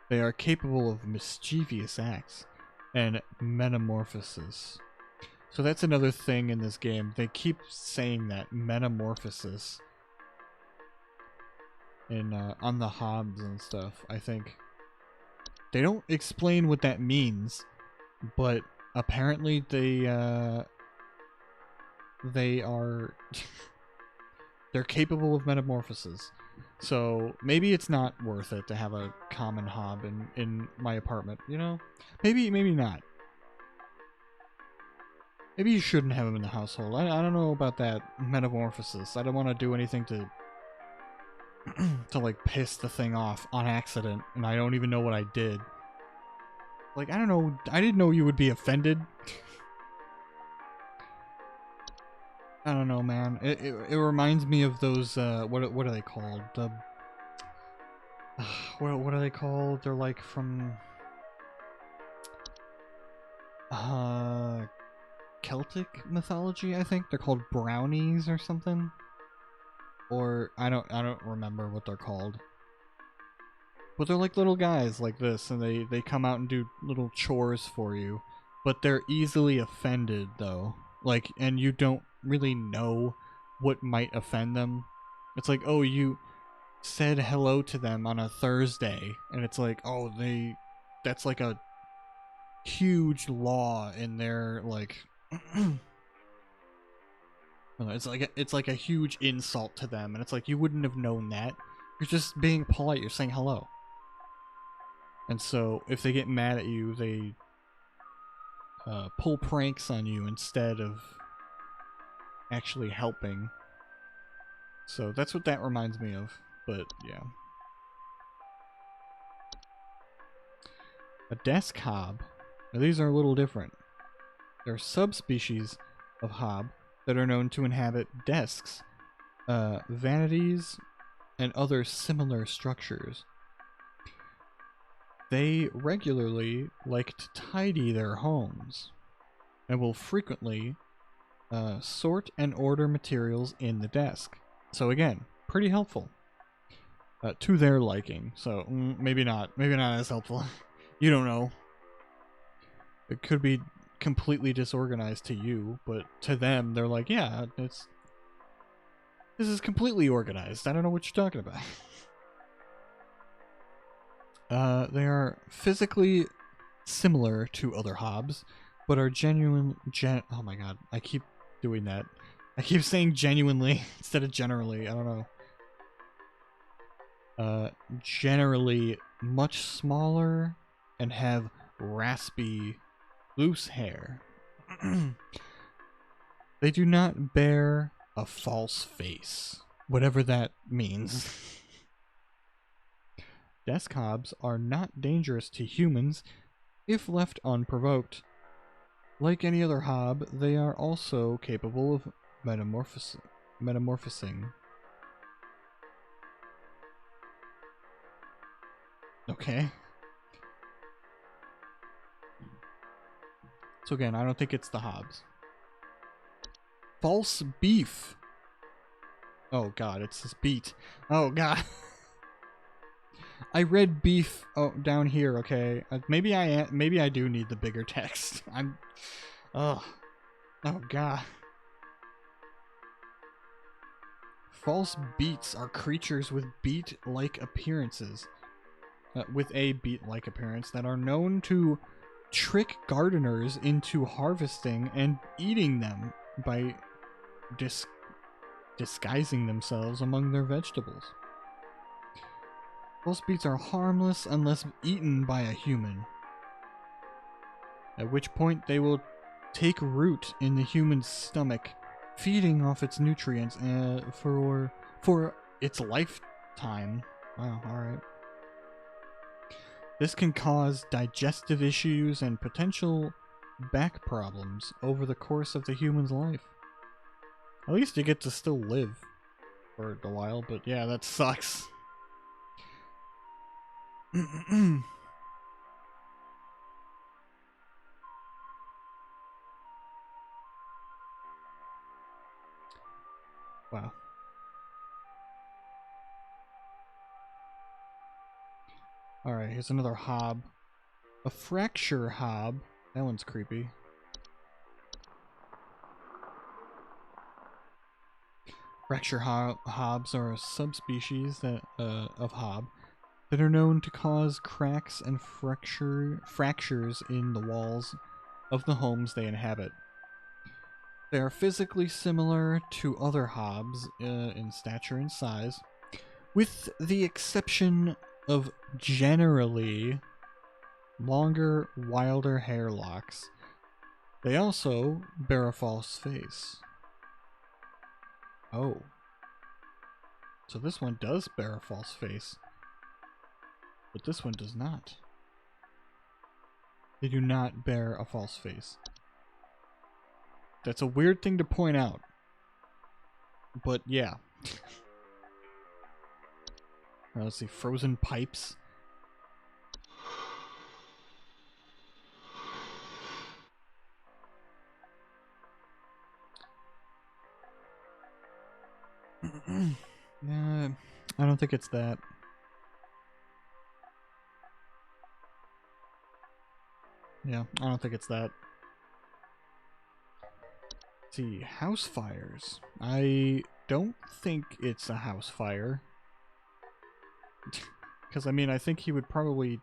they are capable of mischievous acts and metamorphosis. So that's another thing in this game. They keep saying that, metamorphosis. In, on the hobs and stuff, I think. They don't explain what that means, but apparently they are... they're capable of metamorphosis. So maybe it's not worth it to have a common hob in my apartment, you know? Maybe not. Maybe you shouldn't have them in the household. I don't know about that metamorphosis. I don't want to do anything to to like piss the thing off on accident, and I don't even know what I did. Like, I don't know. I didn't know you would be offended. I don't know, man. It reminds me of those, what are they called? The... what are they called? They're like from... Celtic mythology, I think? They're called brownies or something? Or, I don't remember what they're called. But they're like little guys like this, and they come out and do little chores for you. But they're easily offended, though. Like, and you don't really know what might offend them. It's like, oh, you said hello to them on a Thursday, and it's like, oh, that's like a huge law in their, like, it's like a huge insult to them, and it's like, you wouldn't have known that. You're just being polite, you're saying hello. And so, if they get mad at you, they pull pranks on you instead of actually helping. So that's what that reminds me of, but yeah. A desk hob. Now these are a little different. They're subspecies of hob that are known to inhabit desks, vanities, and other similar structures. They regularly like to tidy their homes and will frequently sort and order materials in the desk. So again, pretty helpful to their liking. So maybe not as helpful. You don't know. It could be completely disorganized to you, but to them, they're like, yeah, this is completely organized. I don't know what you're talking about. They are physically similar to other hobs, but are oh my god, I keep doing that. I keep saying genuinely instead of generally, I don't know. Generally much smaller and have raspy, loose hair. They do not bear a false face, whatever that means. Desk hobs are not dangerous to humans if left unprovoked. Like any other hob, they are also capable of metamorphosing. Okay. So again, I don't think it's the hobs. False beef. Oh god, it's this beat. Oh god. I read beef down here, okay? Maybe I do need the bigger text. Ugh. Oh god. False beets are creatures with beet-like appearances. With a beet-like appearance that are known to trick gardeners into harvesting and eating them by disguising themselves among their vegetables. False beets are harmless unless eaten by a human, at which point they will take root in the human's stomach, feeding off its nutrients for its lifetime. Wow, alright. This can cause digestive issues and potential back problems over the course of the human's life. At least you get to still live for a while, but yeah, that sucks. Wow. Alright, here's another hob. A fracture hob. That one's creepy. Fracture hobs are a subspecies of hob that are known to cause cracks and fractures in the walls of the homes they inhabit. They are physically similar to other hobs in stature and size, with the exception of generally longer, wilder hair locks. They also bear a false face. Oh. So this one does bear a false face, but this one does not. They do not bear a false face. That's a weird thing to point out. But yeah. Let's see, frozen pipes. I don't think it's that. Yeah, I don't think it's that. Let's see, house fires. I don't think it's a house fire. Because, I mean, I think he would probably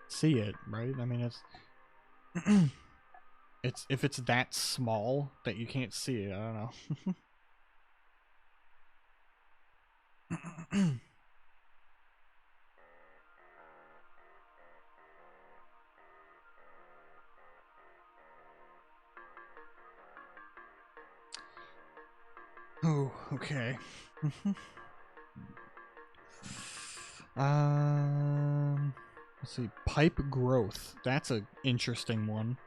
see it, right? I mean, it's... if it's that small that you can't see it, I don't know. Oh, okay. Let's see. Pipe growth. That's an interesting one.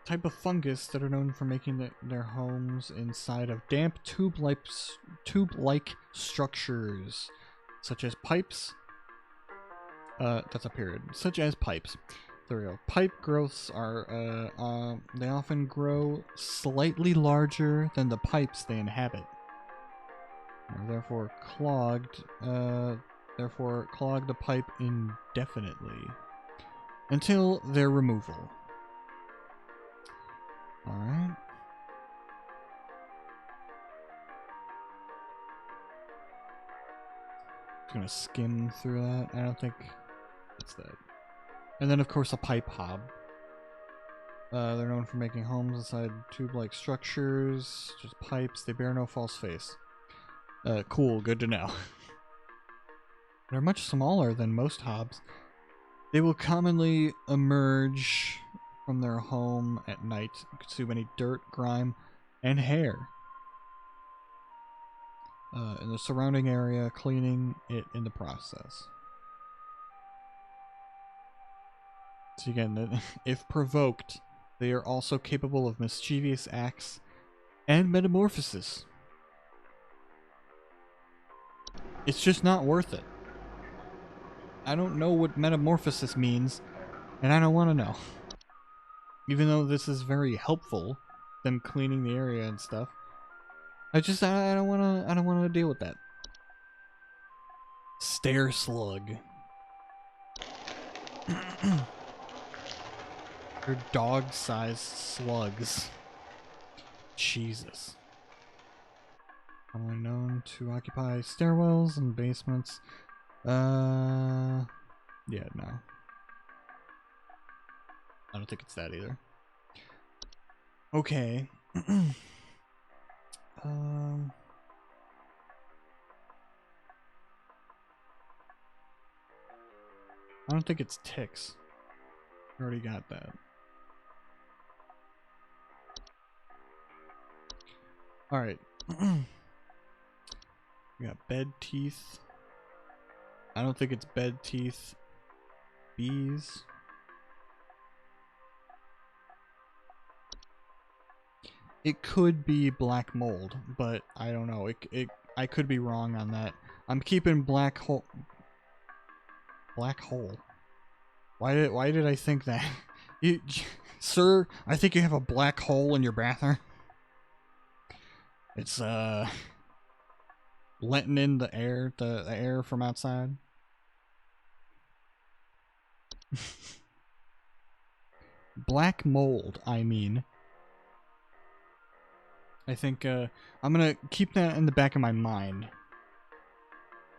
Type of fungus that are known for making their homes inside of damp tube-like structures, such as pipes. That's a period. Such as pipes. There we go. Pipe growths are, they often grow slightly larger than the pipes they inhabit. Therefore clog the pipe indefinitely until their removal. Alright. Just gonna skim through that. I don't think it's that. And then, of course, a pipe hob. They're known for making homes inside tube-like structures, just pipes. They bear no false face. Cool, good to know. They're much smaller than most hobs. They will commonly emerge from their home at night, consume any dirt, grime, and hair in the surrounding area, cleaning it in the process. So again, if provoked, they are also capable of mischievous acts and metamorphosis. It's just not worth it. I don't know what metamorphosis means, and I don't want to know. Even though this is very helpful, them cleaning the area and stuff. I don't want to deal with that. Stair slug. They're dog-sized slugs. Jesus. Commonly known to occupy stairwells and basements. Yeah, no. I don't think it's that either. Okay. I don't think it's ticks. We already got that. Alright. We got bed teeth. I don't think it's bed teeth. Bees. It could be black mold, but I don't know. I could be wrong on that. I'm keeping black hole. Black hole. Why did I think that? You, sir, I think you have a black hole in your bathroom. It's letting in the air from outside. Black mold, I mean. I think I'm gonna keep that in the back of my mind.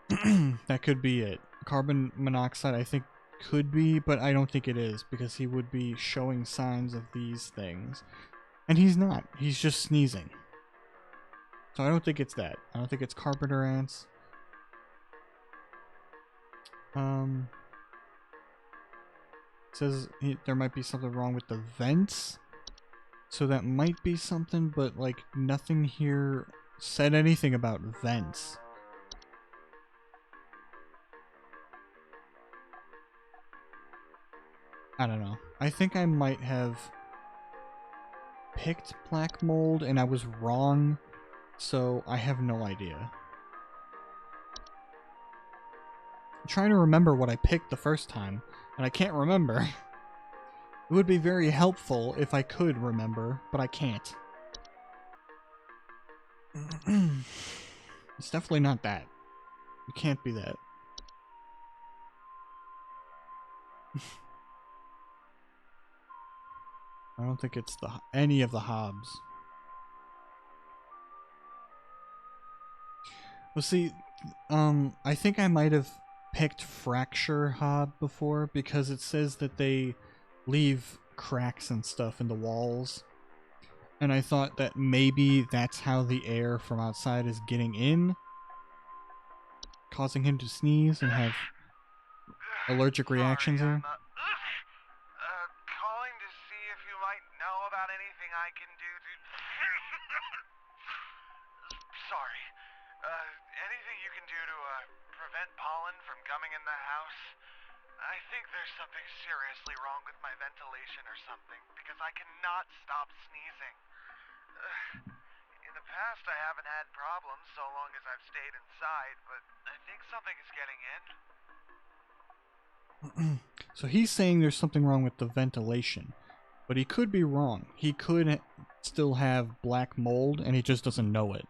That could be it. Carbon monoxide, I think, could be, but I don't think it is, because he would be showing signs of these things. And he's not. He's just sneezing. So I don't think it's that. I don't think it's carpenter ants. It says there might be something wrong with the vents. So that might be something, but like nothing here said anything about vents. I don't know. I think I might have picked black mold and I was wrong, so I have no idea. I'm trying to remember what I picked the first time, and I can't remember. It would be very helpful if I could remember, but I can't. It's definitely not that. It can't be that. I don't think it's any of the hobs. Well, see, I think I might have picked fracture hob before because it says that they leave cracks and stuff in the walls. And I thought that maybe that's how the air from outside is getting in, causing him to sneeze and have allergic reactions Sorry, here. Calling to see if you might know about anything I can do to... Sorry. Anything you can do to, prevent pollen from coming in the house? I think there's something seriously wrong with my ventilation or something, because I cannot stop sneezing. In the past, I haven't had problems so long as I've stayed inside, but I think something is getting in. So he's saying there's something wrong with the ventilation, but he could be wrong. He could still have black mold and he just doesn't know it.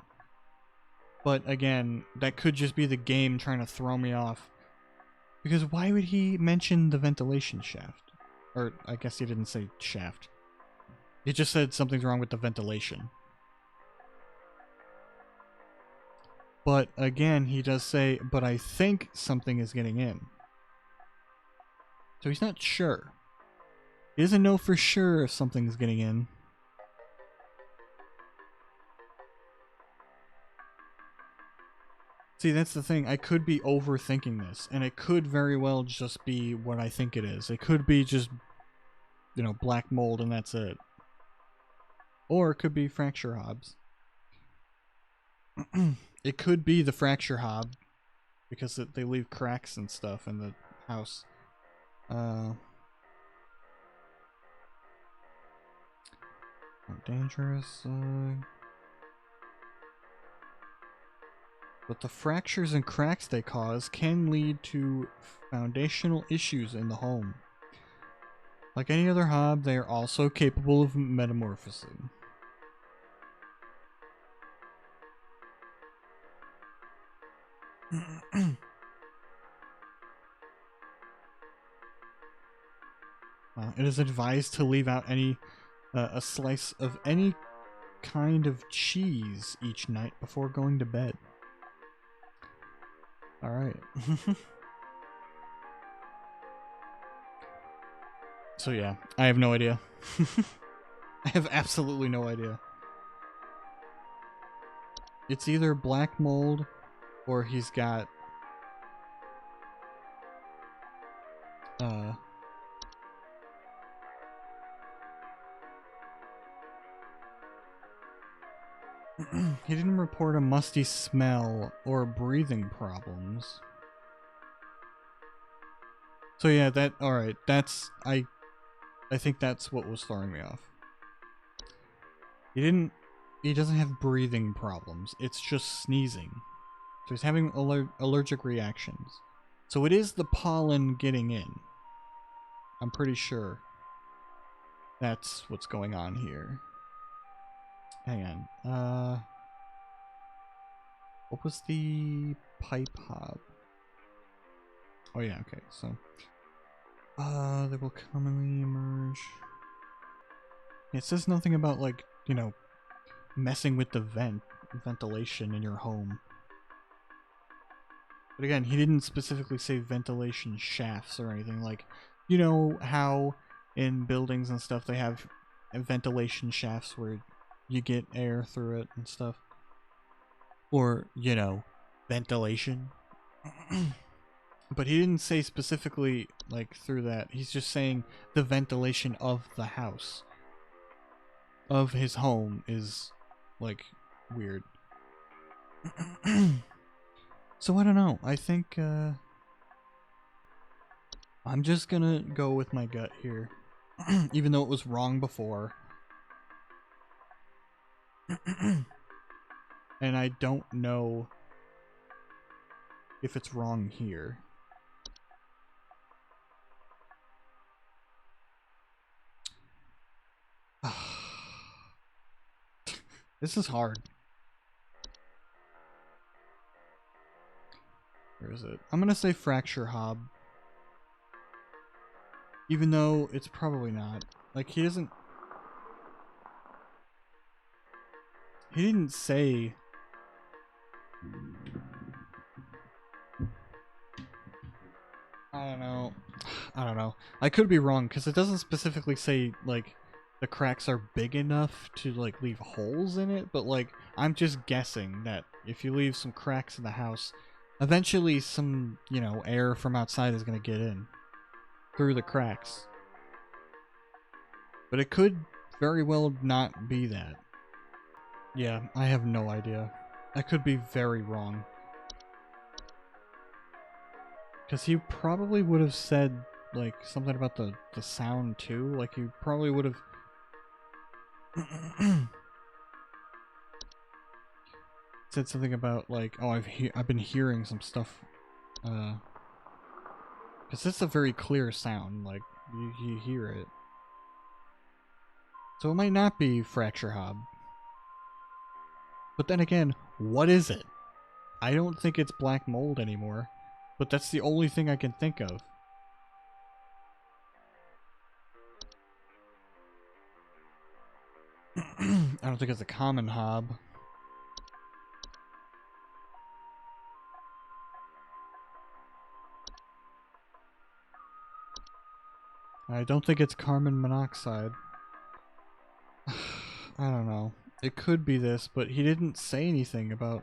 But again, that could just be the game trying to throw me off. Because why would he mention the ventilation shaft? Or I guess he didn't say shaft. He just said something's wrong with the ventilation. But again, he does say, but I think something is getting in. So he's not sure. He doesn't know for sure if something's getting in. See, that's the thing. I could be overthinking this, and it could very well just be what I think it is. It could be just, you know, black mold and that's it. Or it could be fracture hobs. It could be the fracture hob, because they leave cracks and stuff in the house. Dangerous. But the fractures and cracks they cause can lead to foundational issues in the home. Like any other hob, they are also capable of metamorphosing. It is advised to leave out any a slice of any kind of cheese each night before going to bed. All right. So yeah, I have no idea. I have absolutely no idea. It's either black mold or he's got he didn't report a musty smell or breathing problems. So yeah, alright, I think that's what was throwing me off. He doesn't have breathing problems, it's just sneezing. So he's having allergic reactions. So it is the pollen getting in. I'm pretty sure that's what's going on here. Hang on. What was the pipe hob? Oh yeah, okay, so they will commonly emerge. It says nothing about, like, you know, messing with the ventilation in your home. But again, he didn't specifically say ventilation shafts or anything. Like, you know how in buildings and stuff they have ventilation shafts where you get air through it and stuff? Or, you know, ventilation. But he didn't say specifically, like, through that. He's just saying the ventilation of the house. Of his home is, like, weird. So I don't know. I think, I'm just gonna go with my gut here. Even though it was wrong before. And I don't know if it's wrong here. This is hard. Where is it? I'm gonna say fracture hob. Even though it's probably not. Like, he didn't say... I don't know. I could be wrong, because it doesn't specifically say, like, the cracks are big enough to, like, leave holes in it, but, like, I'm just guessing that if you leave some cracks in the house, eventually some, you know, air from outside is going to get in through the cracks. But it could very well not be that. Yeah, I have no idea. I could be very wrong. Because he probably would have said, like, something about the sound, too. Like, he probably would have... said something about, like, oh, I've been hearing some stuff. Because it's a very clear sound. Like, you hear it. So it might not be fracture hob. But then again, what is it? I don't think it's black mold anymore. But that's the only thing I can think of. I don't think it's a common hob. I don't think it's carbon monoxide. I don't know. It could be this, but he didn't say anything about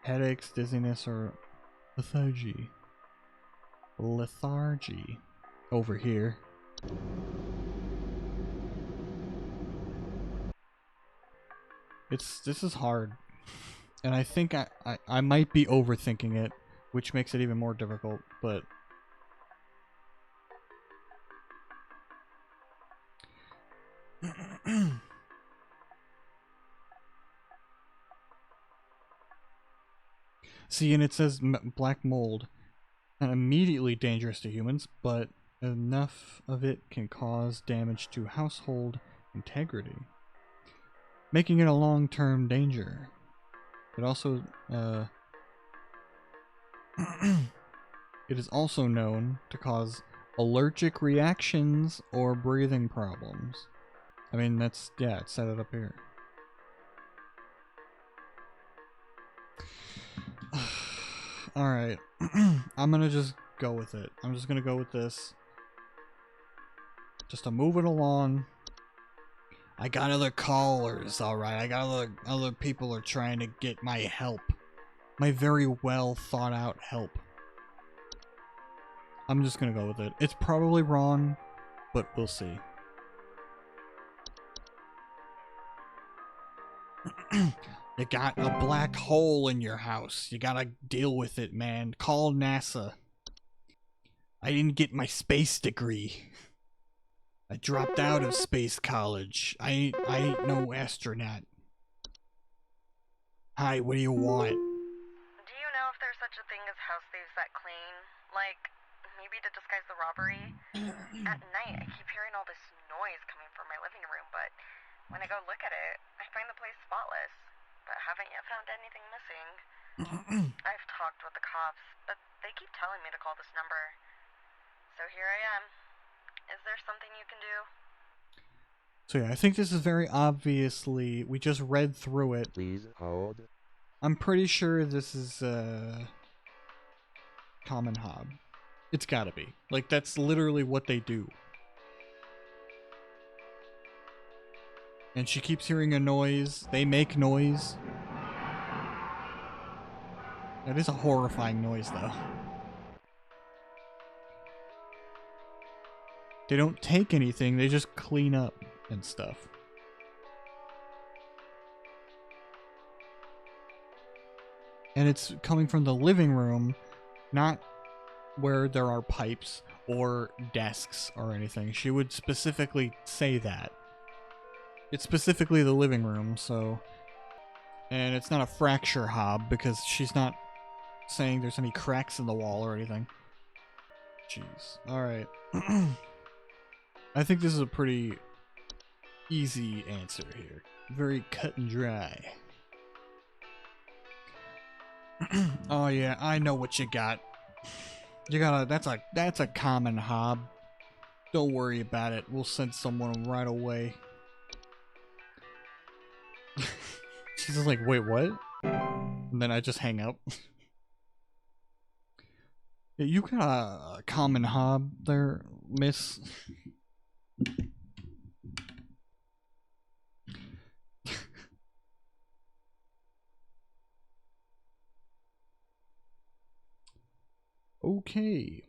headaches, dizziness, or lethargy. Lethargy. Over here. This is hard. And I think I might be overthinking it, which makes it even more difficult, but... See, and it says black mold, not immediately dangerous to humans, but enough of it can cause damage to household integrity, making it a long-term danger. It also, it is also known to cause allergic reactions or breathing problems. I mean, that's, yeah, it set it up here. Alright. I'm gonna just go with it. I'm just gonna go with this. Just to move it along. I got other callers, alright. I got other people are trying to get my help. My very well thought out help. I'm just gonna go with it. It's probably wrong, but we'll see. You got a black hole in your house. You gotta deal with it, man. Call NASA. I didn't get my space degree. I dropped out of space college. I ain't no astronaut. Hi, what do you want? Do you know if there's such a thing as house thieves that clean? Like, maybe to disguise the robbery? At night, I keep hearing all this noise coming from my living room, but when I go look at it, I find the place spotless, but haven't yet found anything missing. I've talked with the cops, but they keep telling me to call this number. So here I am. Is there something you can do? So yeah, I think this is very obviously, we just read through it. Please hold. I'm pretty sure this is common hob. It's gotta be. Like, that's literally what they do. And she keeps hearing a noise. They make noise. That is a horrifying noise, though. They don't take anything, they just clean up and stuff. And it's coming from the living room, not where there are pipes or desks or anything. She would specifically say that. It's specifically the living room, so... And it's not a fracture hob, because she's not saying there's any cracks in the wall or anything. Jeez. Alright. I think this is a pretty easy answer here. Very cut and dry. Oh yeah, I know what you got. You got that's a common hob. Don't worry about it. We'll send someone right away. She's just like, wait, what? And then I just hang up. Yeah, you got a common hob there, miss. Okay.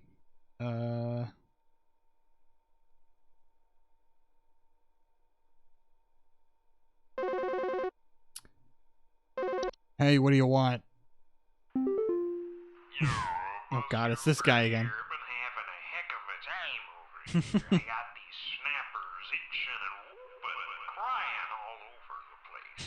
Hey, what do you want? Oh god, it's this guy again. Been having a heck of a time over here. I got these snappers itching and whooping and crying all over the place.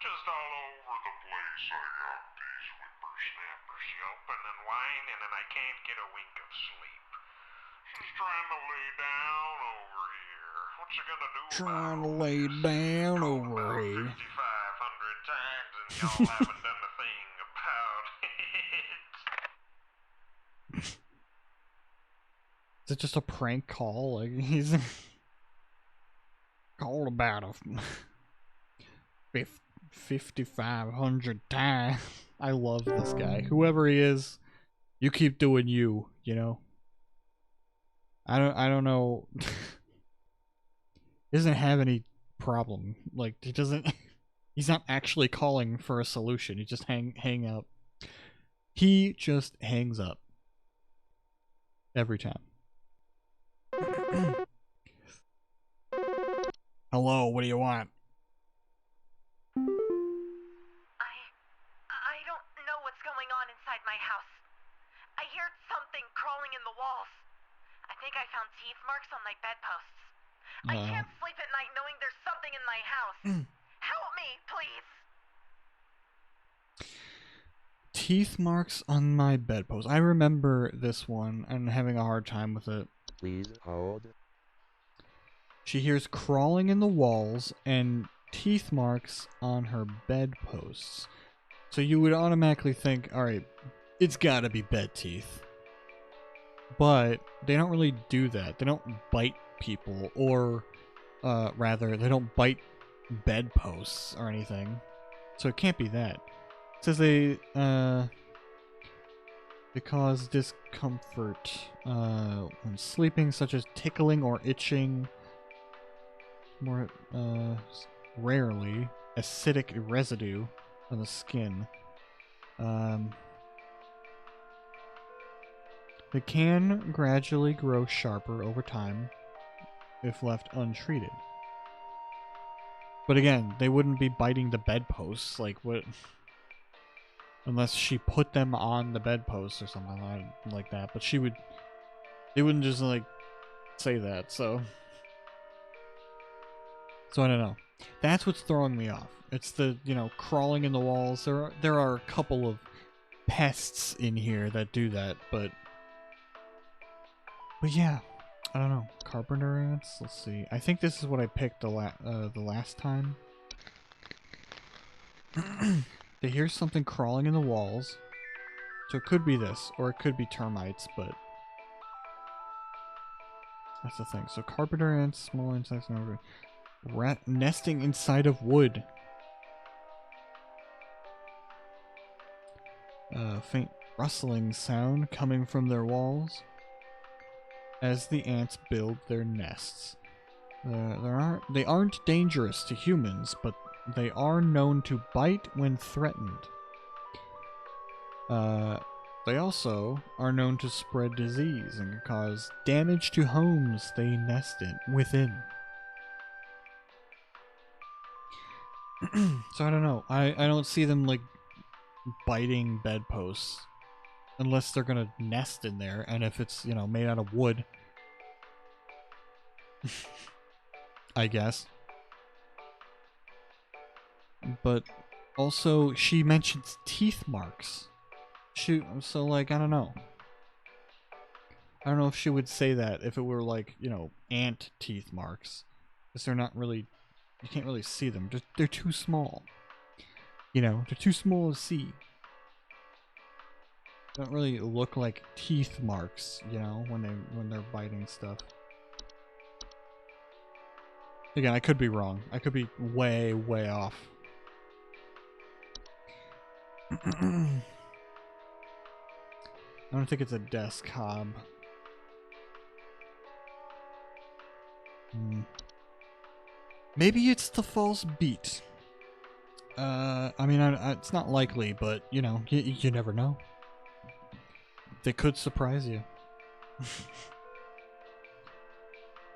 Just all over the place. I got these whippersnappers yelping and whining, and I can't get a wink of sleep. She's trying to lay down over here. What's she gonna do Trying to about lay this? down Called over about here. 5,500 times, and y'all haven't done a thing about it. Is it just a prank call? Like, he's called about a 5,500 times. I love this guy. Whoever he is, you keep doing you, you know? I don't know. He doesn't have any problem. Like, he doesn't... He's not actually calling for a solution. He just hang up. He just hangs up. Every time. Hello, what do you want? I don't know what's going on inside my house. I hear something crawling in the walls. I think I found teeth marks on my bedposts. I can't sleep at night knowing there's something in my house. Help me, please. Teeth marks on my bedpost. I remember this one and having a hard time with it. Please hold. She hears crawling in the walls and teeth marks on her bedposts. So you would automatically think, alright, it's gotta be bed teeth. but they don't really do that. They don't bite people, or rather, they don't bite bedposts or anything. So it can't be that. It says they cause discomfort when sleeping, such as tickling or itching. More rarely, acidic residue on the skin. They can gradually grow sharper over time if left untreated. But again, they wouldn't be biting the bedposts, like what? Unless she put them on the bedposts or something like that. But she would. They wouldn't just like say that. So I don't know. That's what's throwing me off. It's the crawling in the walls. There are a couple of pests in here that do that, but yeah, I don't know. Carpenter ants. Let's see. I think this is what I picked the last time. They hear something crawling in the walls, so it could be this, or it could be termites, but that's the thing. So carpenter ants, small insects, nesting inside of wood. Faint rustling sound coming from their walls as the ants build their nests. They aren't dangerous to humans, but they are known to bite when threatened. They also are known to spread disease and can cause damage to homes they nest within. So I don't know. I don't see them like biting bedposts unless they're gonna nest in there, and if it's made out of wood, I guess. But also she mentions teeth marks. So like I don't know. I don't know if she would say that if it were like ant teeth marks, because they're not really. You can't really see them. They're too small. They're too small to see. They don't really look like teeth marks, when they're biting stuff. Again, I could be wrong. I could be way, way off. I don't think it's a desk hob. Maybe it's the false beat. I mean, it's not likely, but you never know. They could surprise you.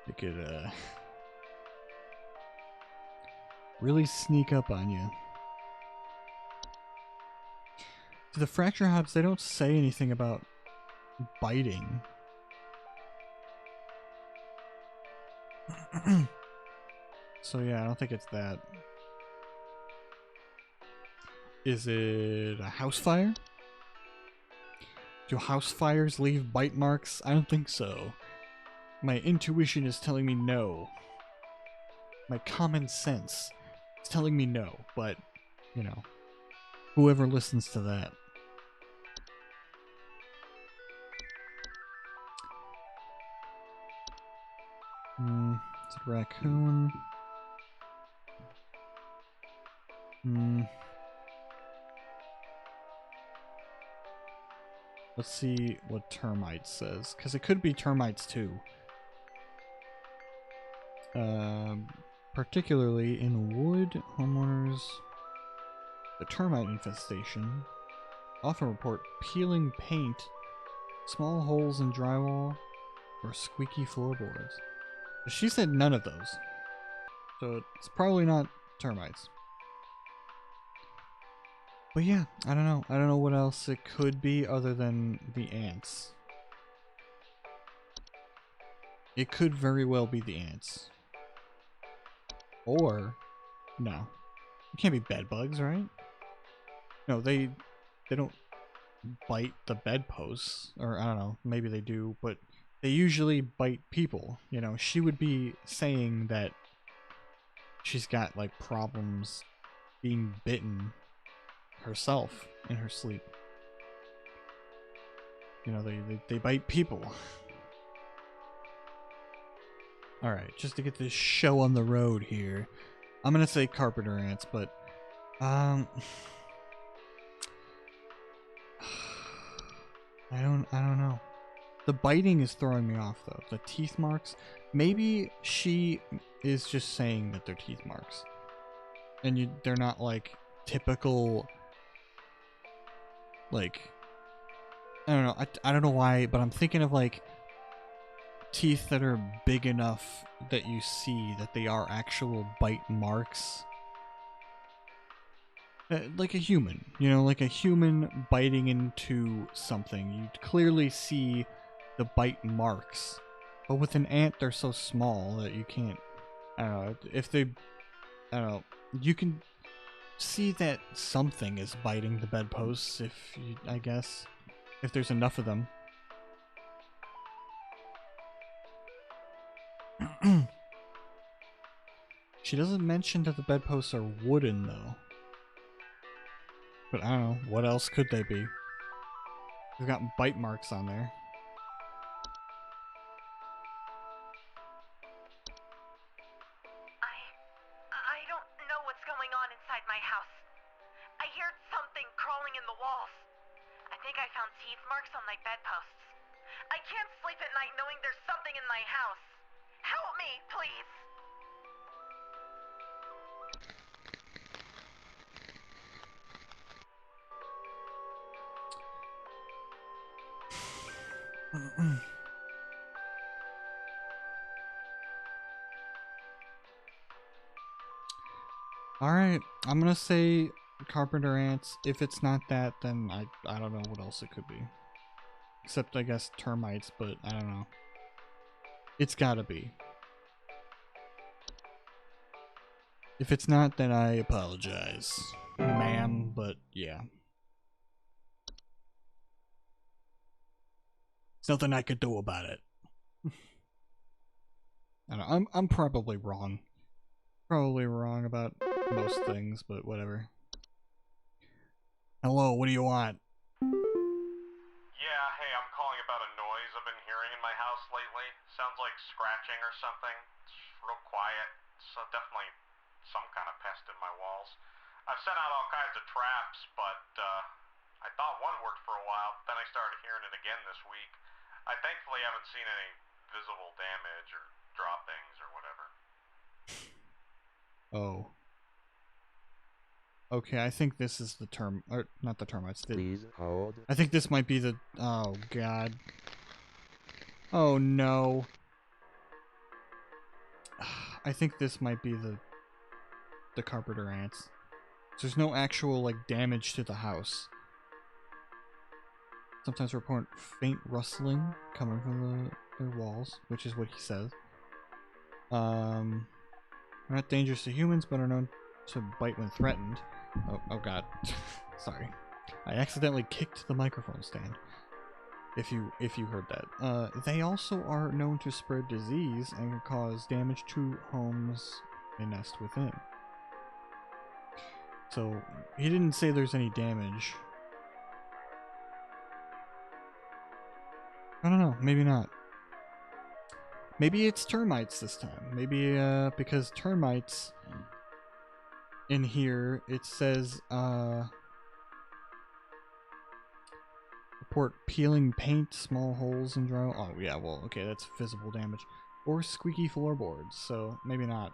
They could really sneak up on you. The fracture hobs, they don't say anything about biting. So yeah, I don't think it's that. Is it a house fire? Do house fires leave bite marks? I don't think so. My intuition is telling me no. My common sense is telling me no, but, whoever listens to that. It's a raccoon. Let's see what termites says, because it could be termites too. Particularly in wood, homeowners, the termite infestation often report peeling paint, small holes in drywall, or squeaky floorboards. She said none of those, so it's probably not termites. But yeah, I don't know. I don't know what else it could be other than the ants. It could very well be the ants. Or, no. It can't be bed bugs, right? No, they don't bite the bedposts. Or, I don't know, maybe they do, but they usually bite people. She would be saying that she's got, like, problems being bitten herself in her sleep. You know, they bite people. Alright, just to get this show on the road here. I'm gonna say carpenter ants, but I don't know. The biting is throwing me off though. The teeth marks. Maybe she is just saying that they're teeth marks. And they're not like typical, like, I don't know. I don't know why, but I'm thinking of like teeth that are big enough that you see that they are actual bite marks. Like a human, you know, like a human biting into something. You clearly see the bite marks. But with an ant, they're so small that you can't, I don't know, if they, I don't know, you can see that something is biting the bedposts if you, I guess, if there's enough of them. She doesn't mention that the bedposts are wooden though. But I don't know, what else could they be? They've got bite marks on there. I don't know what's going on inside my house. I hear something crawling in the walls. I think I found teeth marks on my bedposts. I can't sleep at night knowing there's something in my house. Help me, please. Alright, I'm gonna say carpenter ants. If it's not that, then I don't know what else it could be. Except, I guess, termites, but I don't know. It's gotta be. If it's not, then I apologize, ma'am, but yeah. There's nothing I could do about it. I don't know, I'm probably wrong. Probably wrong about most things, but whatever. Hello, what do you want? Yeah, hey, I'm calling about a noise I've been hearing in my house lately. Sounds like scratching or something. It's real quiet. So definitely some kind of pest in my walls. I've sent out all kinds of traps, but I thought one worked for a while, but then I started hearing it again this week. I thankfully haven't seen any visible damage or droppings or whatever. Oh. Okay, I think this is the term, or not the termites. Please hold. I think this might be the, oh god. Oh no. I think this might be the carpenter ants. There's no actual, like, damage to the house. Sometimes report faint rustling coming from their walls, which is what he says. They're not dangerous to humans, but are known to bite when threatened. Oh god. Sorry. I accidentally kicked the microphone stand. If you heard that. They also are known to spread disease and can cause damage to homes they nest within. So, he didn't say there's any damage. I don't know, maybe not. Maybe it's termites this time. Maybe, because termites in here, it says, report peeling paint, small holes in drywall. Oh, yeah, well, okay, that's visible damage. Or squeaky floorboards, so maybe not.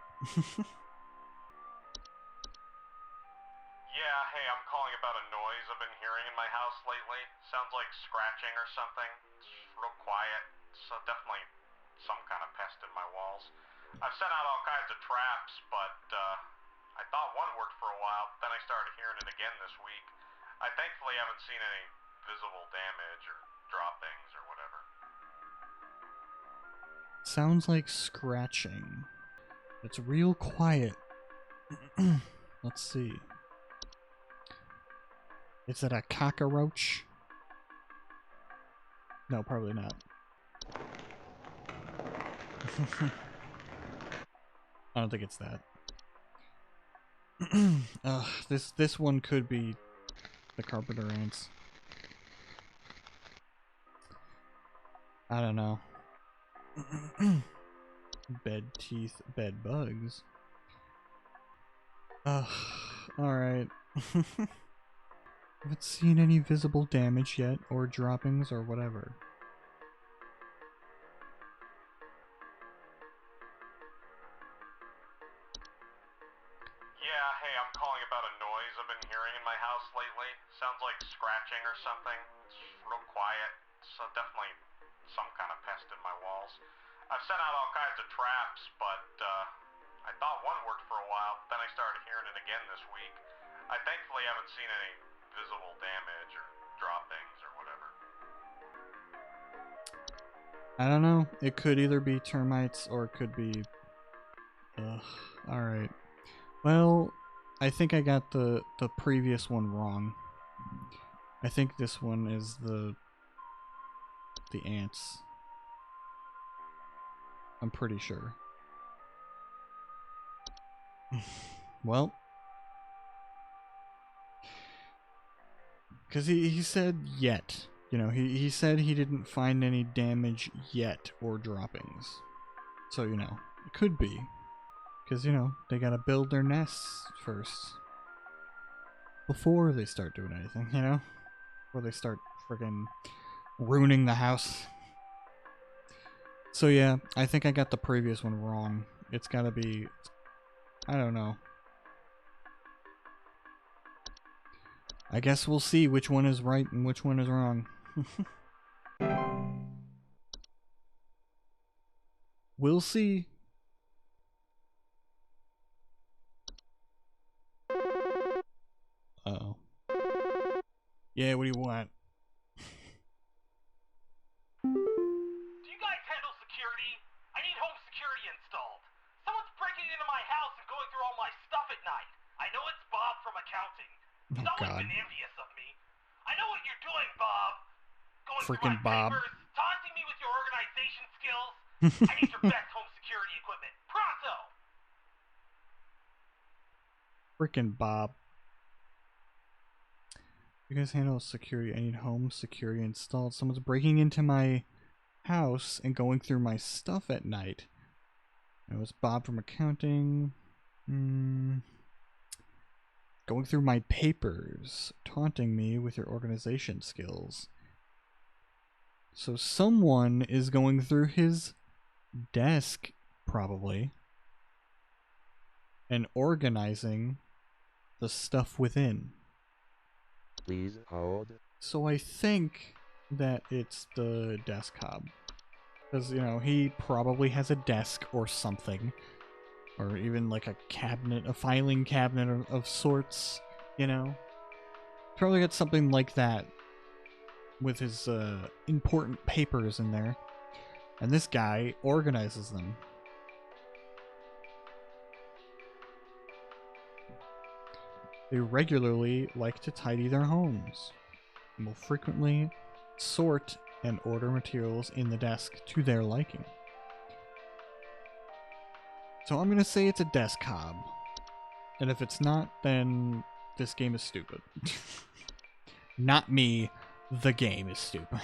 Yeah, hey, I'm calling about a noise I've been hearing in my house lately. Sounds like scratching or something. It's real quiet, so definitely some kind of pest in my walls. I've sent out all kinds of traps, but I thought one worked for a while, then I started hearing it again this week. I thankfully haven't seen any visible damage or droppings or whatever. Sounds like scratching. It's real quiet. Let's see. Is it a cockroach? No, probably not. I don't think it's that. This one could be the carpenter ants. I don't know. Bed teeth, bed bugs. Ugh, alright. Haven't seen any visible damage yet, or droppings, or whatever. Yeah, hey, I'm calling about a noise I've been hearing in my house lately. Sounds like scratching or something. It's real quiet. So definitely some kind of pest in my walls. I've sent out all kinds of traps, but I thought one worked for a while. Then I started hearing it again this week. I thankfully haven't seen any visible damage or droppings or whatever. I don't know. It could either be termites or it could be... Ugh. Alright. Well, I think I got the previous one wrong. I think this one is the ants. I'm pretty sure. Well, because he said yet. You know, he said he didn't find any damage yet or droppings. So, you know, it could be. Because, you know, they gotta build their nests first. Before they start doing anything, you know? Before they start friggin' ruining the house. So yeah, I think I got the previous one wrong. It's gotta be... I don't know. I guess we'll see which one is right and which one is wrong. We'll see. Uh-oh. Yeah, what do you want? Do you guys handle security? I need home security installed. Someone's breaking into my house and going through all my stuff at night. I know it's Bob from accounting. He's Oh always god. been envious of me. I know what you're doing, Bob. Going through Freaking my Bob. papers, taunting me with your organization skills. I need your best home security equipment. Pronto! Freaking Bob. You guys handle security. I need home security installed. Someone's breaking into my house and going through my stuff at night. It was Bob from accounting. Going through my papers, taunting me with your organization skills. So someone is going through his desk, probably, and organizing the stuff within. Please hold. So I think that it's the desk hob. Because, you know, he probably has a desk or something. Or even like a cabinet, a filing cabinet of sorts, you know? Probably got something like that with his important papers in there. And this guy organizes them. They regularly like to tidy their homes and will frequently sort and order materials in the desk to their liking. So I'm going to say it's a desk hob. And if it's not, then this game is stupid. Not me, the game is stupid.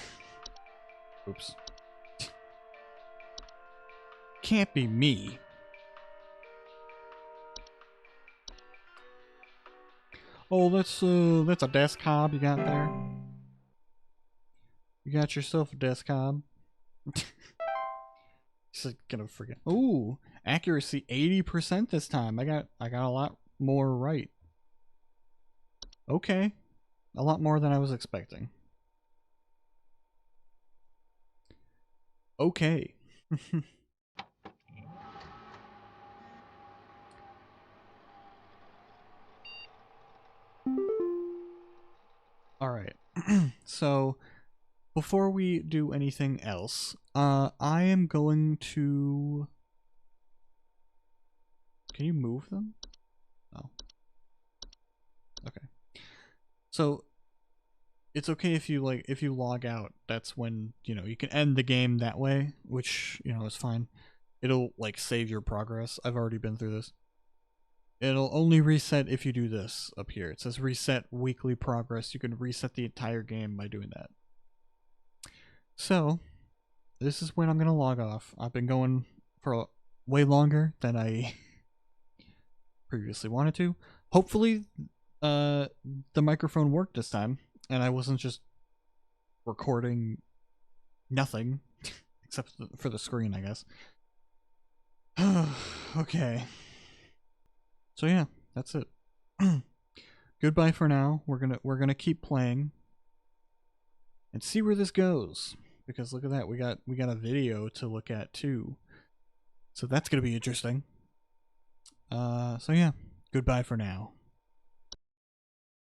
Oops. Can't be me. Oh, that's a desk hob you got there. You got yourself a desk hob. Just gonna forget. Ooh, accuracy 80% this time. I got a lot more right. Okay, a lot more than I was expecting. Okay. All right. So before we do anything else, I am going to... Can you move them? Oh. Okay. So it's okay if you log out. That's when, you know, you can end the game that way, which, you know, is fine. It'll like save your progress. I've already been through this. It'll only reset if you do this up here. It says reset weekly progress. You can reset the entire game by doing that. So, this is when I'm gonna log off. I've been going for way longer than I previously wanted to. Hopefully, the microphone worked this time, and I wasn't just recording nothing except for the screen, I guess. Okay. So yeah, that's it. Goodbye for now. We're gonna keep playing and see where this goes. Because look at that, we got a video to look at too. So that's gonna be interesting. So yeah, goodbye for now.